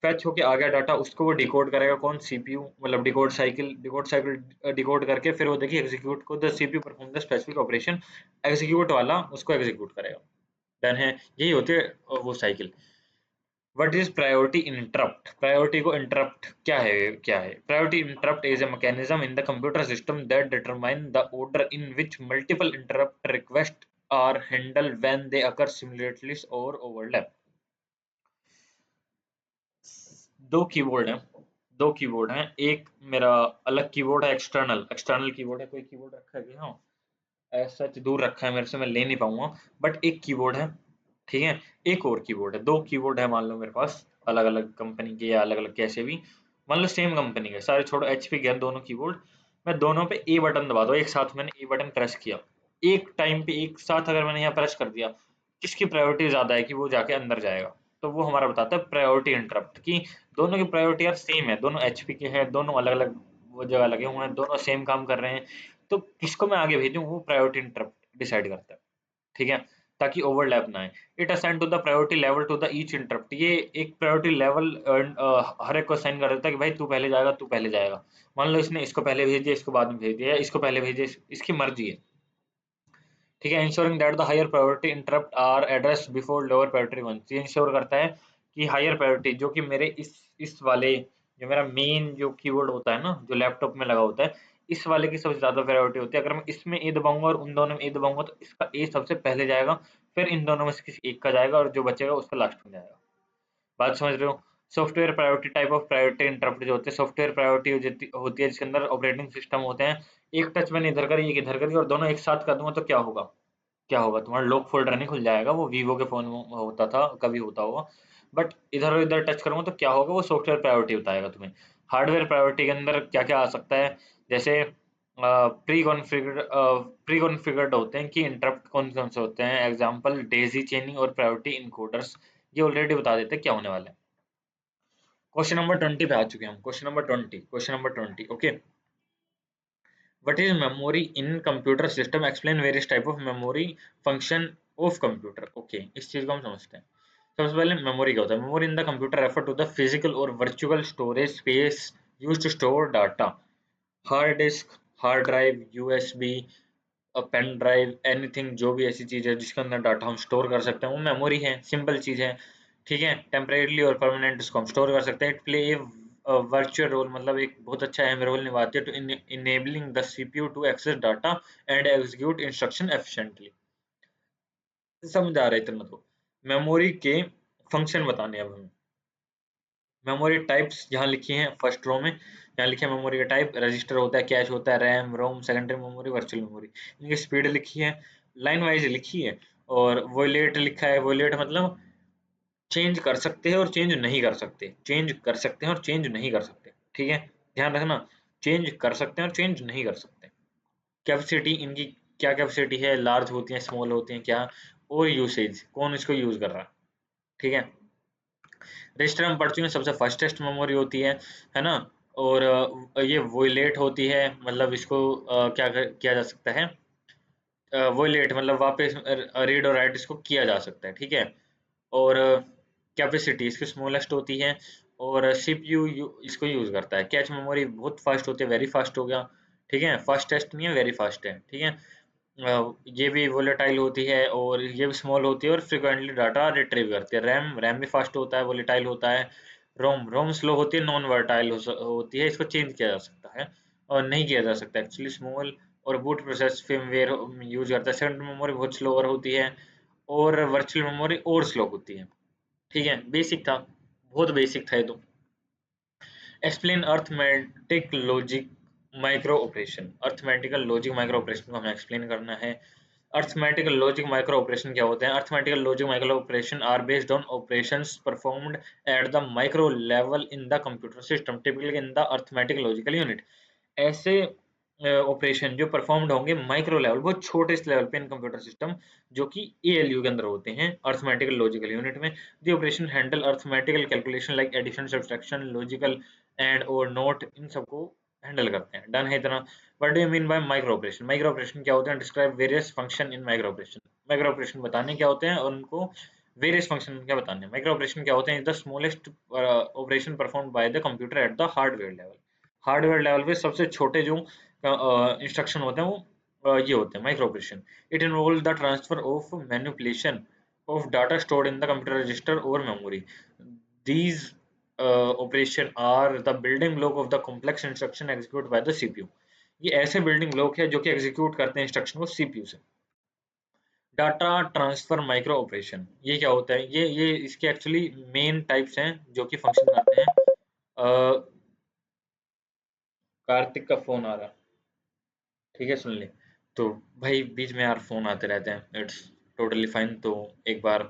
Fetch होके आ गया डाटा, उसको वो डिकोड करेगा कौन, सीपीयू, मतलब डिकोड साइकिल डिकोड करके फिर वो देखिए एग्जीक्यूट को, the CPU perform the specific operation, execute वाला उसको एग्जीक्यूट करेगा। डन है, यही होती है वो cycle. What is priority interrupt, priority को इंटरप्ट क्या है priority interrupt is a mechanism in the computer system that determine the order in which multiple interrupt request are handle when they occur simultaneously और overlap. दो keyboard हैं, एक मेरा अलग keyboard है, एक्सटर्नल एक्सटर्नल कीबोर्ड है। कोई कीबोर्ड रखा है क्या, हाँ ऐसा सच दूर रखा है मेरे से, मैं ले नहीं पाऊंगा, बट एक कीबोर्ड है। ठीक है, एक और कीबोर्ड है, दो कीबोर्ड है मान लो मेरे पास, अलग अलग कंपनी के या अलग अलग कैसे भी, मान लो सेम कंपनी के सारे छोड़ो, एचपी के हैं दोनों कीबोर्ड। मैं दोनों पे ए बटन दबा दो, एक साथ मैंने ए बटन प्रेस किया, एक टाइम पे एक साथ अगर मैंने यहाँ प्रेस कर दिया, किसकी प्रायोरिटी ज्यादा है कि वो जाके अंदर जाएगा, तो वो हमारा बताता है प्रायोरिटी इंटरप्ट की। दोनों की प्रायोरिटी यार सेम है, दोनों एचपी के हैं, दोनों अलग अलग वो जगह लगे हुए हैं, दोनों सेम काम कर रहे हैं, तो किसको मैं आगे भेजूं वो प्रायोरिटी इंटरप्ट डिसाइड करता है। ठीक है, ताकि ओवरलैप ना आए। It assign to the priority level to the each interrupt, ये एक प्रायोरिटी लेवल हर एक को असाइन कर देता है कि भाई तू पहले जाएगा, तू पहले जाएगा। मान लो इसने इसको पहले भेज दिया, इसको बाद में भेज दिया, इसको पहले भेज दिया, इसकी मर्जी है। ठीक है, ensuring that the higher priority interrupt are addressed before lower priority one, ये इंश्योर करता है कि हायर प्रायोरिटी जो कि मेरे इस वाले जो मेरा मेन जो कीबोर्ड होता है ना, जो लैपटॉप में लगा होता है, इस वाले की सबसे ज्यादा प्रायोरिटी होती है। अगर मैं इसमें ए दबाऊंगा और उन दोनों में ए दबाऊंगा तो इसका ए सबसे पहले जाएगा, फिर इन दोनों में से किसी एक का जाएगा और जो बचेगा उसका लास्ट में जाएगा। बात समझ रहे हो? Software priority, type of priority interrupt जो होते हैं, सॉफ्टवेयर प्रायोरिटी होती है जिसके अंदर ऑपरेटिंग सिस्टम होते हैं, एक टच मैंने इधर करी एक इधर करी और दोनों एक साथ कर दूंगा तो क्या होगा? क्या होगा? तुम्हारा लॉक फोल्डर नहीं खुल जाएगा। वो वीवो के फोन में होता था, कभी होता होगा, बट इधर और इधर टच करूंगा तो क्या होगा? वो सॉफ्टवेयर प्रायोरिटी बताएगा तुम्हें। हार्डवेयर प्रायोरिटी के अंदर क्या क्या आ सकता है? जैसे प्री कॉन्फ़िगर्ड होते हैं कि इंटरप्ट कौन कौन से होते हैं। एग्जांपल डेज़ी चेनिंग और प्रायोरिटी इनकोडर्स, ये ऑलरेडी बता देते हैं क्या होने वाला है। क्वेश्चन नंबर 20 पे आ चुके हैं हम। Question number 20 okay. What is memory in computer system? Explain various type of memory function of computer. Okay, इस चीज को हम समझते हैं। सबसे पहले मेमोरी क्या होता है? Memory in the computer refer to the physical और virtual storage space used to store data. Hard disk, hard drive, USB, pen drive, anything, जो भी ऐसी चीज है जिसके अंदर डाटा हम स्टोर कर सकते हैं वो मेमोरी है। सिंपल चीज है, ठीक है। टेम्परेरीली और परमानेंट इसको हम स्टोर कर सकते हैं। It play a virtual role, मतलब एक बहुत अच्छा अहम रोल निभाती है to enabling the CPU to access data and execute instruction efficiently. समझ आ रहा है इतना तो? मेमोरी के फंक्शन बताने अब हमें। मेमोरी टाइप्स यहाँ लिखी हैं फर्स्ट रो में। यहाँ लिखे मेमोरी का टाइप, रजिस्टर होता है, कैश होता है, रैम, रोम, सेकेंडरी मेमोरी, वर्चुअल मेमोरी। इनकी स्पीड लिखी है, लाइन वाइज लिखी है, और वोलेट लिखा है। वोलेट मतलब चेंज कर सकते हैं और चेंज नहीं कर सकते, चेंज कर सकते हैं और चेंज नहीं कर सकते, ठीक है। ध्यान रखना, चेंज कर सकते हैं और चेंज नहीं कर सकते। कैपेसिटी, इनकी क्या कैपेसिटी है, लार्ज होती है, स्मॉल होती है क्या, और यूसेज, कौन इसको यूज कर रहा है, ठीक है। रजिस्टर हम पढ़ चुके हैं, सबसे फर्स्टेस्ट मेमोरी होती है ना। और ये वोलेट होती है, मतलब इसको किया जा सकता है, वोलेट मतलब वापस रीड और राइट इसको किया जा सकता है, ठीक है। और कैपेसिटी इसकी स्मॉलेस्ट होती है, और सीपीयू इसको यूज करता है। कैच मेमोरी बहुत फास्ट होती है, वेरी फास्ट हो गया, ठीक है। फास्टेस्ट नहीं है, वेरी फास्ट है, ठीक है। ये भी वोलेटाइल होती है और ये भी स्मॉल होती है और फ्रिक्वेंटली डाटा रिट्रीव करती है। रैम, रैम भी फास्ट होता है, वोलेटाइल होता है। रोम, रोम स्लो होती है, नॉन वर्टाइल होती है, इसको चेंज किया जा सकता है और नहीं किया जा सकता एक्चुअली। स्मॉल और बूट प्रोसेस फर्मवेयर यूज करता है। सेकेंडरी मेमोरी बहुत स्लोअर होती है और वर्चुअल मेमोरी और स्लो होती है, ठीक है। बेसिक था, बहुत बेसिक था ये तो। Explain arithmetic logic micro operation. Arithmetical logic micro operation को हमें एक्सप्लेन करना है। अर्थमेटिकल लॉजिक माइक्रो ऑपरेशन क्या होते हैं? Arithmetical logic micro operation are based on operations performed at the micro level in the computer system, typically in the arithmetic logical unit. ऐसे operation जो performed होंगे माइक्रो लेवल, बहुत छोटे इस level पे इन कंप्यूटर सिस्टम, जो कि एएलयू के अंदर होते हैं, अर्थमेटिकल लॉजिकल यूनिट में। The operation handle arithmetical calculation like addition, subtraction, logical and और नोट, इन सबको हैंडल करते हैं। डन है इतना। What do you mean by micro operation? Micro operation क्या होते हैं? Describe various function in micro operation. Micro operation बताने क्या होते हैं और उनको वेरियस फंक्शन क्या बताने हैं। माइक्रो ऑपरेशन क्या होते हैं? The smallest operation performed by the computer at the hardware level. Hardware level पे सबसे छोटे जो इंस्ट्रक्शन होते हैं वो ये होते हैं micro operation. It involve the transfer of manipulation of data stored in the computer register और memory. These operation are the building block of the complex instruction execute by the CPU. ये ऐसे building block है जो कि execute करते हैं instruction को CPU से। डाटा ट्रांसफर माइक्रो ऑपरेशन ये क्या होता है? ये इसके एक्चुअली मेन टाइप्स हैं जो कि फंक्शन करते हैं। कार्तिक का फोन आ रहा है, ठीक है, सुन ले। तो भाई बीच में यार फोन आते रहते हैं, इट्स टोटली फाइन। तो एक बार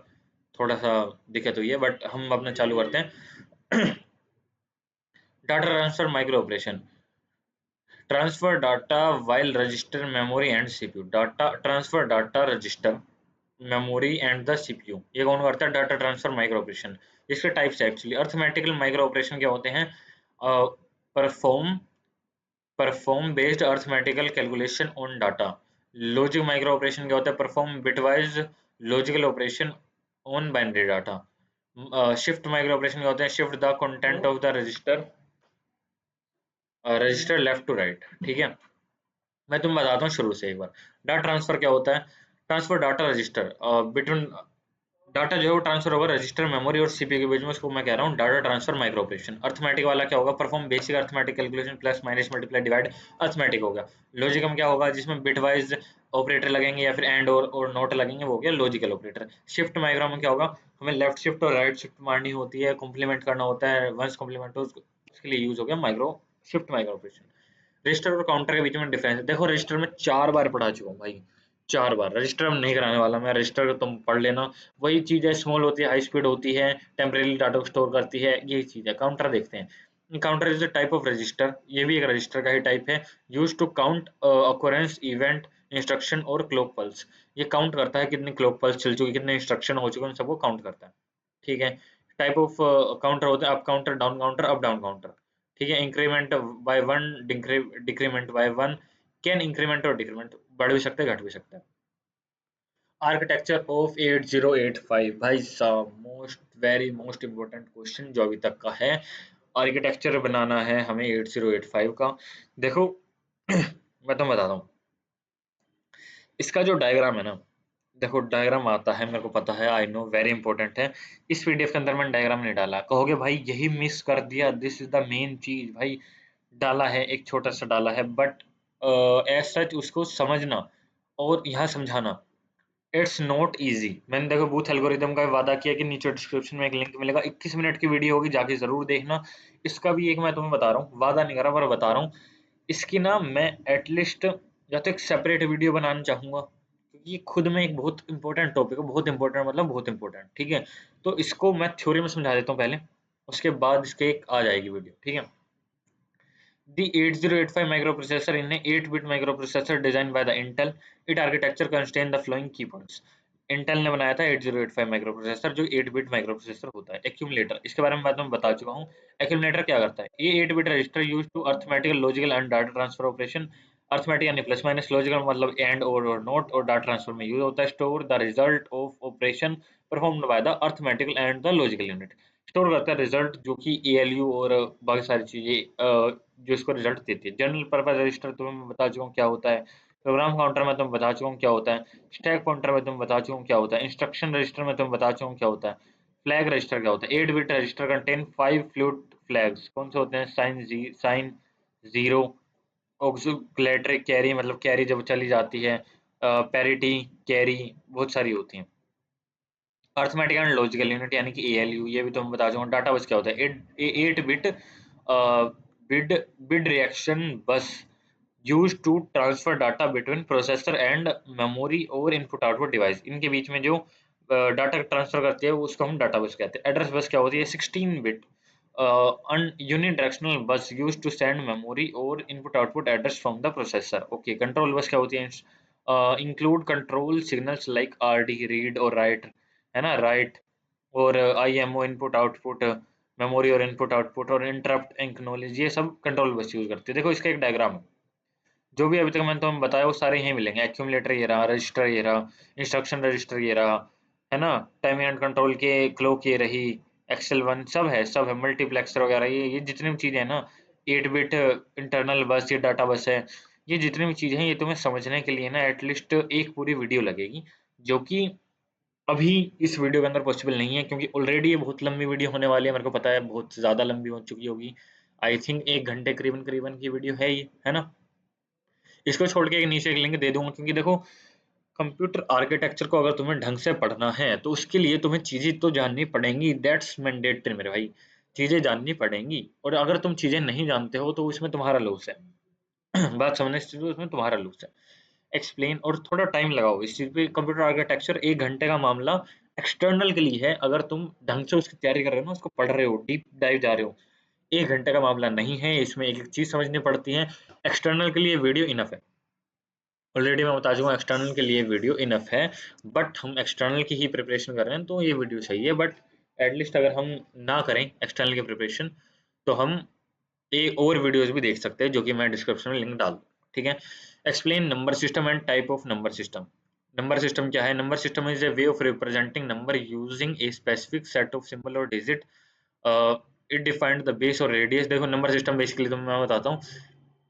थोड़ा सा दिक्कत हुई है बट हम अपना चालू करते हैं। Data transfer micro operation, transfer data while register memory and CPU. Data transfer, data register, memory and the CPU, ये कौन करता है? Data transfer micro operation. इसके टाइप्स है एक्चुअली। अर्थमेटिकल माइक्रो ऑपरेशन क्या होते हैं? Perform perform based arithmetical calculation on data. Logic micro operation क्या होता है? Perform bitwise logical operation on binary data. Shift micro operation क्या होता है? Shift the content of the register, register left to right, ठीक है। मैं तुम्हें बताता हूँ शुरू से एक बार। डाटा ट्रांसफर क्या होता है? Transfer data register between data जो है वो ट्रांसफर होगा रजिस्टर, मेमोरी और सीपीयू के बीच में, उसको मैं कह रहा हूँ data transfer micro operation. Arithmetic वाला क्या होगा, perform basic arithmetic calculation, plus minus multiply divide, arithmetic हो गया। लॉजिकल क्या होगा, जिसमें बिट वाइज ऑपरेटर लगेंगे या फिर एंड और नोट लगेंगे, वो हो गया लॉजिकल ऑपरेटर। शिफ्ट माइक्रो में क्या होगा, हमें लेफ्ट शिफ्ट और राइट शिफ्ट मारनी होती है, कॉम्प्लीमेंट करना होता है, वंस कॉम्प्लीमेंट हो उसके लिए यूज हो गया micro shift micro operation. Register और काउंटर के बीच में डिफरेंस है, देखो रजिस्टर में 4 बार पढ़ा चुका हूँ भाई, 4 बार। रजिस्टर में नहीं कराने वाला मैं, रजिस्टर तुम पढ़ लेना। वही चीज़ है, स्मॉल होती है, हाई स्पीड होती है, टेम्परेरी डाटा को स्टोर करती है, यही चीज़ है। काउंटर देखते हैं। Counter is a type of register, ये भी एक रजिस्टर का ही टाइप है, use to count occurrence, event, instruction और क्लॉक पल्स। ये काउंट करता है कितनी क्लॉक पल्स चल चुकी, कितने इंस्ट्रक्शन हो चुके हैं, उन सबको काउंट करता है। ठीक है। टाइप ऑफ काउंटर होते हैं, up counter, down counter, up down counter. ठीक है। Increment by one, decrement by one, can increment और डिक्रीमेंट, बढ़ भी सकते हैं घट भी सकते हैं। आर्किटेक्चर ऑफ 8085 भाई साहब, most very most important question जो अभी तक का है। आर्किटेक्चर बनाना है हमें 8085 का। देखो मैं तुम्हें बताता हूँ, इसका जो डायग्राम है ना, देखो डायग्राम आता है, मेरे को पता है, आई नो, वेरी इंपॉर्टेंट है। इस पीडीएफ के अंदर मैंने डायग्राम नहीं डाला, कहोगे भाई यही मिस कर दिया, दिस इज द मेन चीज भाई। डाला है, एक छोटा सा डाला है, बट एज सच उसको समझना और यहाँ समझाना, इट्स नॉट इजी। मैंने देखो बूथ एल्गोरिदम का वादा किया कि नीचे डिस्क्रिप्शन में एक लिंक मिलेगा, 21 मिनट की वीडियो होगी, जाके जरूर देखना। इसका भी एक मैं तुम्हें बता रहा हूँ, वादा नहीं कर रहा पर बता रहा हूँ, इसकी ना मैं एटलीस्ट या तो एक सेपरेट वीडियो बनाना चाहूंगा, क्योंकि ये खुद में एक बहुत इंपॉर्टेंट टॉपिक है, बहुत इंपॉर्टेंट मतलब बहुत इंपॉर्टेंट। ठीक है। तो इसको मैं थ्योरी में समझा देता हूँ पहले, उसके बाद इसके एक आ जाएगी वीडियो। ठीक है। The 8085 microprocessor in a 8-bit microprocessor designed by the Intel. Its architecture contains the following key points. Intel ने बनाया था 8085 माइक्रोप्रोसेसर, जो 8 बिट माइक्रोप्रोसेसर होता है। एक्यूमुलेटर, इसके बारे में मैं तुम्हें बता चुका हूँ। एक्यूमुलेटर क्या करता है, ये 8 bit register use to arithmetical, logical and data transfer operation. Arithmetic यानी प्लस माइनस, लॉजिकल मतलब एंड और नोट, और डाटा ट्रांसफर में यूज होता है। Store the result of operation performed by the arithmetical and the logical unit. Store करता है result, जो कि एएलयू और बाकी सारी चीजें जो इसको रिजल्ट देती है। जनरल पर्पज रजिस्टर तुम्हें मैं बता चुका हूँ क्या होता है। प्रोग्राम काउंटर में तुम्हें बता चुका हूँ क्या होता है। स्टैक पॉइंटर में तुम्हें बता चुका हूँ क्या होता है। इंस्ट्रक्शन रजिस्टर में तुम्हें बता चुका हूँ क्या होता है। फ्लैग रजिस्टर क्या होता है, 8 bit register contain 5 flute flags. कौन से होते हैं, साइन जीरो, ऑक्सुलेटरी कैरी मतलब कैरी जब चली जाती है, पैरिटी कैरी, बहुत सारी होती हैं। अर्थमेटिक एंड लॉजिकल यूनिट यानी कि एएलयू, ये भी तो मैं बता दूंगा। डाटा बस क्या होता है, 8 bit bid bidirectional bus, use to transfer data between processor and memory और इनपुट आउटपुट डिवाइस। इनके बीच में जो डाटा ट्रांसफर करती है उसको हम डाटा बस कहते हैं। एड्रेस बस क्या होती है, 16 बिट यूनिडायरेक्शनल बस, यूज टू सेंड मेमोरी और input output address from the processor. Okay. Control bus क्या होती है, include control signals like RD, read और राइट, है ना, राइट, और आईएमओ, इनपुट आउटपुट, मेमोरी और इनपुट आउटपुट, और इंटरप्ट, एक्नॉलेज, ये सब कंट्रोल बस यूज करती है। देखो इसका एक डायग्राम है, जो भी अभी तक मैंने तुम्हें बताया वो सारे यहीं मिलेंगे। एक्यूमुलेटर ये रहा, रजिस्टर ये रहा, इंस्ट्रक्शन रजिस्टर ये रहा, है ना, टाइमिंग एंड कंट्रोल के क्लॉक ये रही, एक्सेल वन सब है, मल्टीप्लेक्सर वगैरह, ये जितनी भी चीजें हैं ना, 8 बिट इंटरनल बस, ये डाटा बस है, ये जितनी भी चीजें हैं, ये तुम्हें समझने के लिए ना एटलीस्ट एक पूरी वीडियो लगेगी, जो कि अभी इस वीडियो के अंदर पॉसिबल नहीं है, क्योंकि ऑलरेडी ये बहुत लंबी वीडियो होने वाली है, मेरे को पता है बहुत ज्यादा लंबी हो चुकी होगी। आई थिंक 1 घंटे करीबन करीबन की वीडियो है ये, है ना। इसको छोड़ के एक नीचे एक लिंक दे दूंगा, क्योंकि देखो कंप्यूटर आर्किटेक्चर को अगर तुम्हें ढंग से पढ़ना है तो उसके लिए तुम्हें चीजें तो जाननी पड़ेंगी, दैट्स मैंडेटरी मेरे भाई। चीजें जाननी पड़ेंगी, और अगर तुम चीजें नहीं जानते हो तो उसमें तुम्हारा लॉस है। बात समझने से तो उसमें तुम्हारा लॉस है। एक्सप्लेन और थोड़ा टाइम लगाओ इस चीज पे। कंप्यूटर आर्किटेक्चर 1 घंटे का मामला एक्सटर्नल के लिए है, अगर तुम ढंग से उसकी तैयारी कर रहे हो ना, उसको पढ़ रहे हो, डीप डाइव जा रहे हो। 1 घंटे का मामला नहीं है, इसमें एक एक चीज समझनी पड़ती है। एक्सटर्नल के लिए वीडियो इनफ है, ऑलरेडी मैं बता चुका हूँ एक्सटर्नल के लिए वीडियो इनफ है। बट हम एक्सटर्नल की ही प्रिपरेशन कर रहे हैं तो ये वीडियो सही है, बट एटलीस्ट अगर हम ना करें एक्सटर्नल की प्रिपरेशन, तो हम एक और वीडियोस भी देख सकते हैं, जो कि मैं डिस्क्रिप्शन में लिंक डाल दूँ। ठीक है। Explain number system and type of number system. Number system क्या है, number system is a way of representing number using a specific set of symbol और digit. It defined the base और radius. देखो number system basically तो मैं बताता हूँ,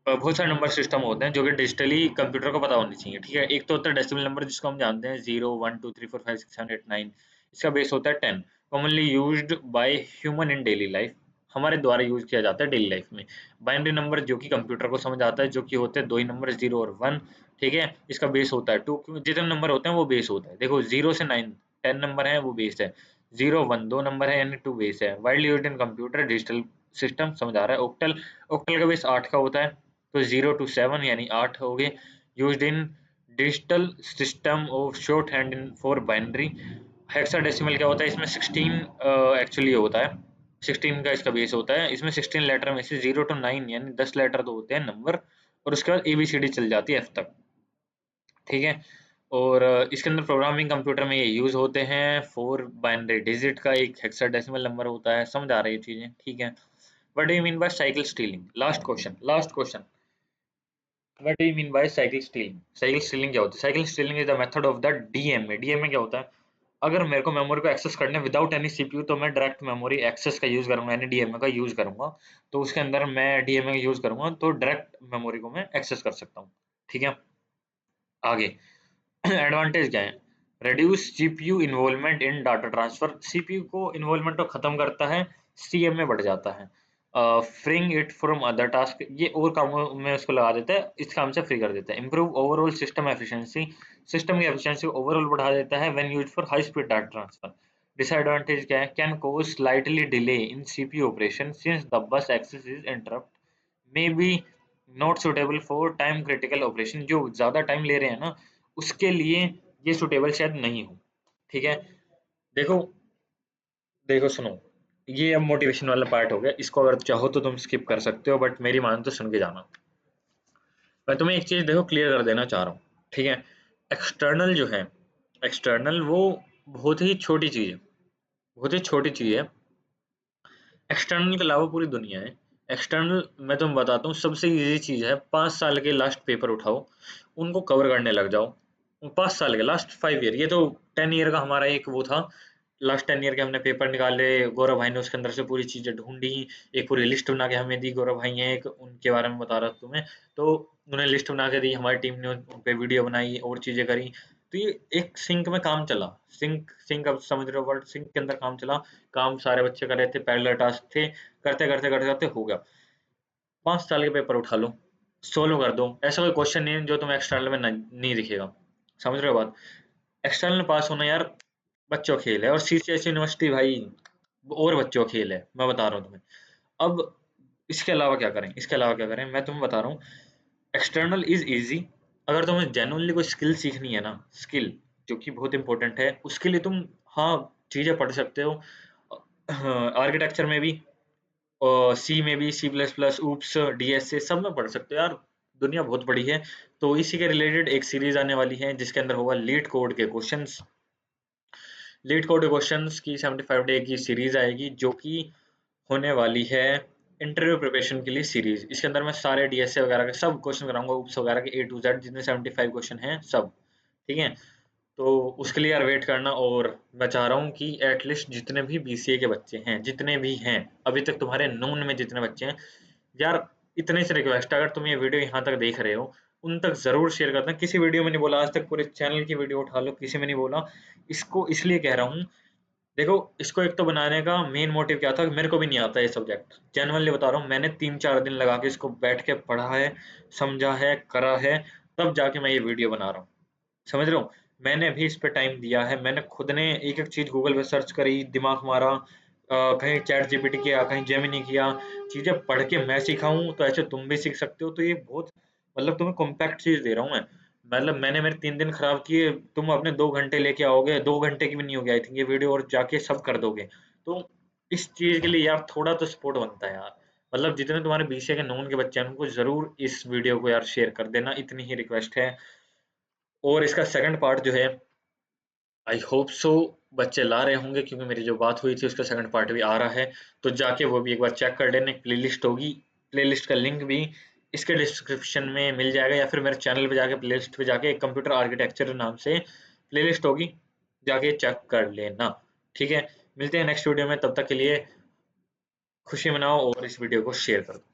बहुत सारे नंबर सिस्टम होते हैं जो कि डिजिटली कंप्यूटर को पता होनी चाहिए। ठीक है। एक तो होता है डेसिमल नंबर, जिसको हम जानते हैं 0 1 2 3 4 5 6 7 8 9। इसका बेस होता है 10। Commonly used by human in daily life, हमारे द्वारा यूज किया जाता है डेली लाइफ में। बाइनरी नंबर जो कि कंप्यूटर को समझ आता है, जो कि होते हैं दो ही नंबर 0 और 1। ठीक है, इसका बेस होता है 2, जितने नंबर होते हैं वो बेस होता है। देखो 0 से 9 10 नंबर है वो बेस है, 0 1 2 नंबर है यानी 2 बेस है। Widely used in computer digital system, समझ आ रहा है। ऑक्टल, ऑक्टल का बेस 8 का होता है, तो 0 to 7 यानी 8 हो गए। Used in digital system of short hand in for binary. Hexadecimal क्या होता है, इसमें 16 एक्चुअली होता है, 16 का इसका बेस होता है। इसमें 16 लेटर में से 0 to 9 यानी 10 लेटर तो होते हैं नंबर, और उसके बाद ABCD चल जाती है F तक। ठीक है, और इसके अंदर प्रोग्रामिंग कंप्यूटर में ये यूज होते हैं। 4 बाइनरी डिजिट का एक हेक्साडेसिमल नंबर होता है। समझ आ रही है चीजें? ठीक है। What do you mean bye cycle stealing? Last question, last question. What do you mean bye cycle stealing? Cycle stealing क्या होता है? Cycle stealing is the method of the DMA. DMA क्या होता है? अगर मेरे को मेमोरी को एक्सेस करना है विदाउट एनी सीपीयू, तो मैं डायरेक्ट मेमोरी एक्सेस का यूज करूंगा, यानी डीएमए का यूज करूंगा। तो उसके अंदर मैं डीएमए का यूज करूंगा, तो डायरेक्ट मेमोरी को मैं एक्सेस कर सकता हूँ। ठीक है, आगे एडवांटेज क्या है? Reduce CPU involvement in data transfer, CPU को इन्वॉल्वमेंट को खत्म करता है, सीएम में बढ़ जाता है। Freeing it from other task, ये और कामों में उसको लगा देता है, इस काम से फ्री कर देता है। Improve overall system efficiency, system की एफिशिएंसी ओवरऑल बढ़ा देता है when used for high speed data transfer. Disadvantage क्या है? Can cause slightly delay in CPU operation since the bus access is interrupt, may be not suitable for time critical operation, जो ज्यादा time ले रहे हैं ना उसके लिए ये सुटेबल शायद नहीं हो। ठीक है, देखो, देखो सुनो, ये अब मोटिवेशन वाला पार्ट हो गया, इसको अगर चाहो तो तुम स्किप कर सकते हो, बट मेरी मान तो सुन के जाना। मैं तुम्हें एक चीज देखो क्लियर कर देना चाह रहा हूँ। ठीक है, एक्सटर्नल जो है, एक्सटर्नल वो बहुत ही छोटी चीज है, बहुत ही छोटी चीज है। एक्सटर्नल के अलावा पूरी दुनिया है। एक्सटर्नल मैं तुम्हें बताता हूँ, सबसे इजी चीज है, 5 साल के लास्ट पेपर उठाओ, उनको कवर करने लग जाओ। 5 साल के लास्ट 5 ईयर, ये तो 10 ईयर का हमारा एक वो था। लास्ट 10 ईयर के हमने पेपर निकाले, गौरव भाई ने उसके अंदर से पूरी चीजें ढूंढी, एक पूरी लिस्ट बना के हमें दी। गौरव भाई हैं एक, उनके बारे में बता रहा था तुम्हें। तो उन्होंने लिस्ट बना के दी, हमारी टीम ने उन पे वीडियो बनाई और चीजें करी। तो ये एक सिंक में काम चला, सिंक सिंक अब समझ रहे हो वर्ड, सिंक के अंदर काम चला। काम सारे बच्चे कर रहे थे, पैरेलल टास्क थे, करते करते करते करते हो गया। 5 साल के पेपर उठा लो, सोल्व कर दो, ऐसा कोई क्वेश्चन नहीं है जो तुम्हें एक्सटर्नल में नहीं दिखेगा। समझ रहे हो बात? एक्सटर्नल पास होना यार बच्चों खेल है, और सीसीएस यूनिवर्सिटी भाई और बच्चों खेल है, मैं बता रहा हूँ तुम्हें। अब इसके अलावा क्या करें, इसके अलावा क्या करें, मैं तुम्हें बता रहा हूँ। एक्सटर्नल इज इजी, अगर तुम्हें जेन्युइनली कोई स्किल सीखनी है ना, स्किल जो कि बहुत इंपॉर्टेंट है, उसके लिए तुम हाँ चीजें पढ़ सकते हो। आर्किटेक्चर में भी, और सी में भी, C plus plus, OOPS, DSA सब में पढ़ सकते हो यार, दुनिया बहुत बड़ी है। तो इसी के रिलेटेड एक सीरीज आने वाली है जिसके अंदर होगा लीड कोड के क्वेश्चंस। लीड कोड के क्वेश्चंस की 75 डे की सीरीज आएगी, जो कि होने वाली है इंटरव्यू प्रिपरेशन के लिए सीरीज। इसके अंदर मैं सारे डीएसए वगैरह के सब क्वेश्चन कराऊंगा, ऊप्स वगैरह के A to Z, जितने 75 क्वेश्चन हैं सब। ठीक है, तो उसके लिए यार वेट करना। और मैं चाह रहा हूँ कि एटलीस्ट जितने भी बीसीए के बच्चे हैं, जितने भी हैं अभी तक तुम्हारे नोन में जितने बच्चे हैं, यार इतने से रिक्वेस्ट है, अगर तुम ये वीडियो यहाँ तक देख रहे हो, उन तक जरूर शेयर करना। किसी वीडियो में नहीं बोला आज तक, पूरे चैनल की वीडियो उठा लो, किसी में नहीं बोला। इसको इसलिए कह रहा हूँ, देखो इसको एक तो बनाने का मेन मोटिव क्या था, मेरे को भी नहीं आता ये सब्जेक्ट, जेन्युइनली बता रहा हूँ। मैंने 3-4 दिन लगा के इसको बैठ के पढ़ा है, समझा है, करा है, तब जाके मैं ये वीडियो बना रहा हूँ। समझ रहे हो? मैंने भी इस पे टाइम दिया है, मैंने खुद ने एक एक चीज गूगल पे सर्च करी, दिमाग मारा, कहीं चैट जीपीटी किया, कहीं जेमिनी किया, चीजें पढ़ के मैं सीखा हूँ, तो ऐसे तुम भी सीख सकते हो। तो ये बहुत, मतलब तुम्हें कॉम्पैक्ट चीज दे रहा हूँ मैं। मतलब मैंने मेरे 3 दिन खराब किए, तुम अपने 2 घंटे लेके आओगे, 2 घंटे की भी नहीं होगी आई थिंक ये वीडियो, और जाके सब कर दोगे। तो इस चीज के लिए यार थोड़ा तो सपोर्ट बनता है यार। मतलब जितने तुम्हारे बीसीए के नॉन के बच्चे हैं, उनको जरूर इस वीडियो को यार शेयर कर देना, इतनी ही रिक्वेस्ट है। और इसका सेकंड पार्ट जो है, आई होप सो बच्चे ला रहे होंगे, क्योंकि मेरी जो बात हुई थी उसका सेकंड पार्ट भी आ रहा है। तो जाके वो भी एक बार चेक कर लेना, एक प्लेलिस्ट होगी, प्लेलिस्ट का लिंक भी इसके डिस्क्रिप्शन में मिल जाएगा, या फिर मेरे चैनल पे जाके प्लेलिस्ट पे जाके कंप्यूटर आर्किटेक्चर नाम से प्लेलिस्ट होगी, जाके चेक कर लेना। ठीक है, मिलते हैं नेक्स्ट वीडियो में, तब तक के लिए खुशी मनाओ और इस वीडियो को शेयर कर दो।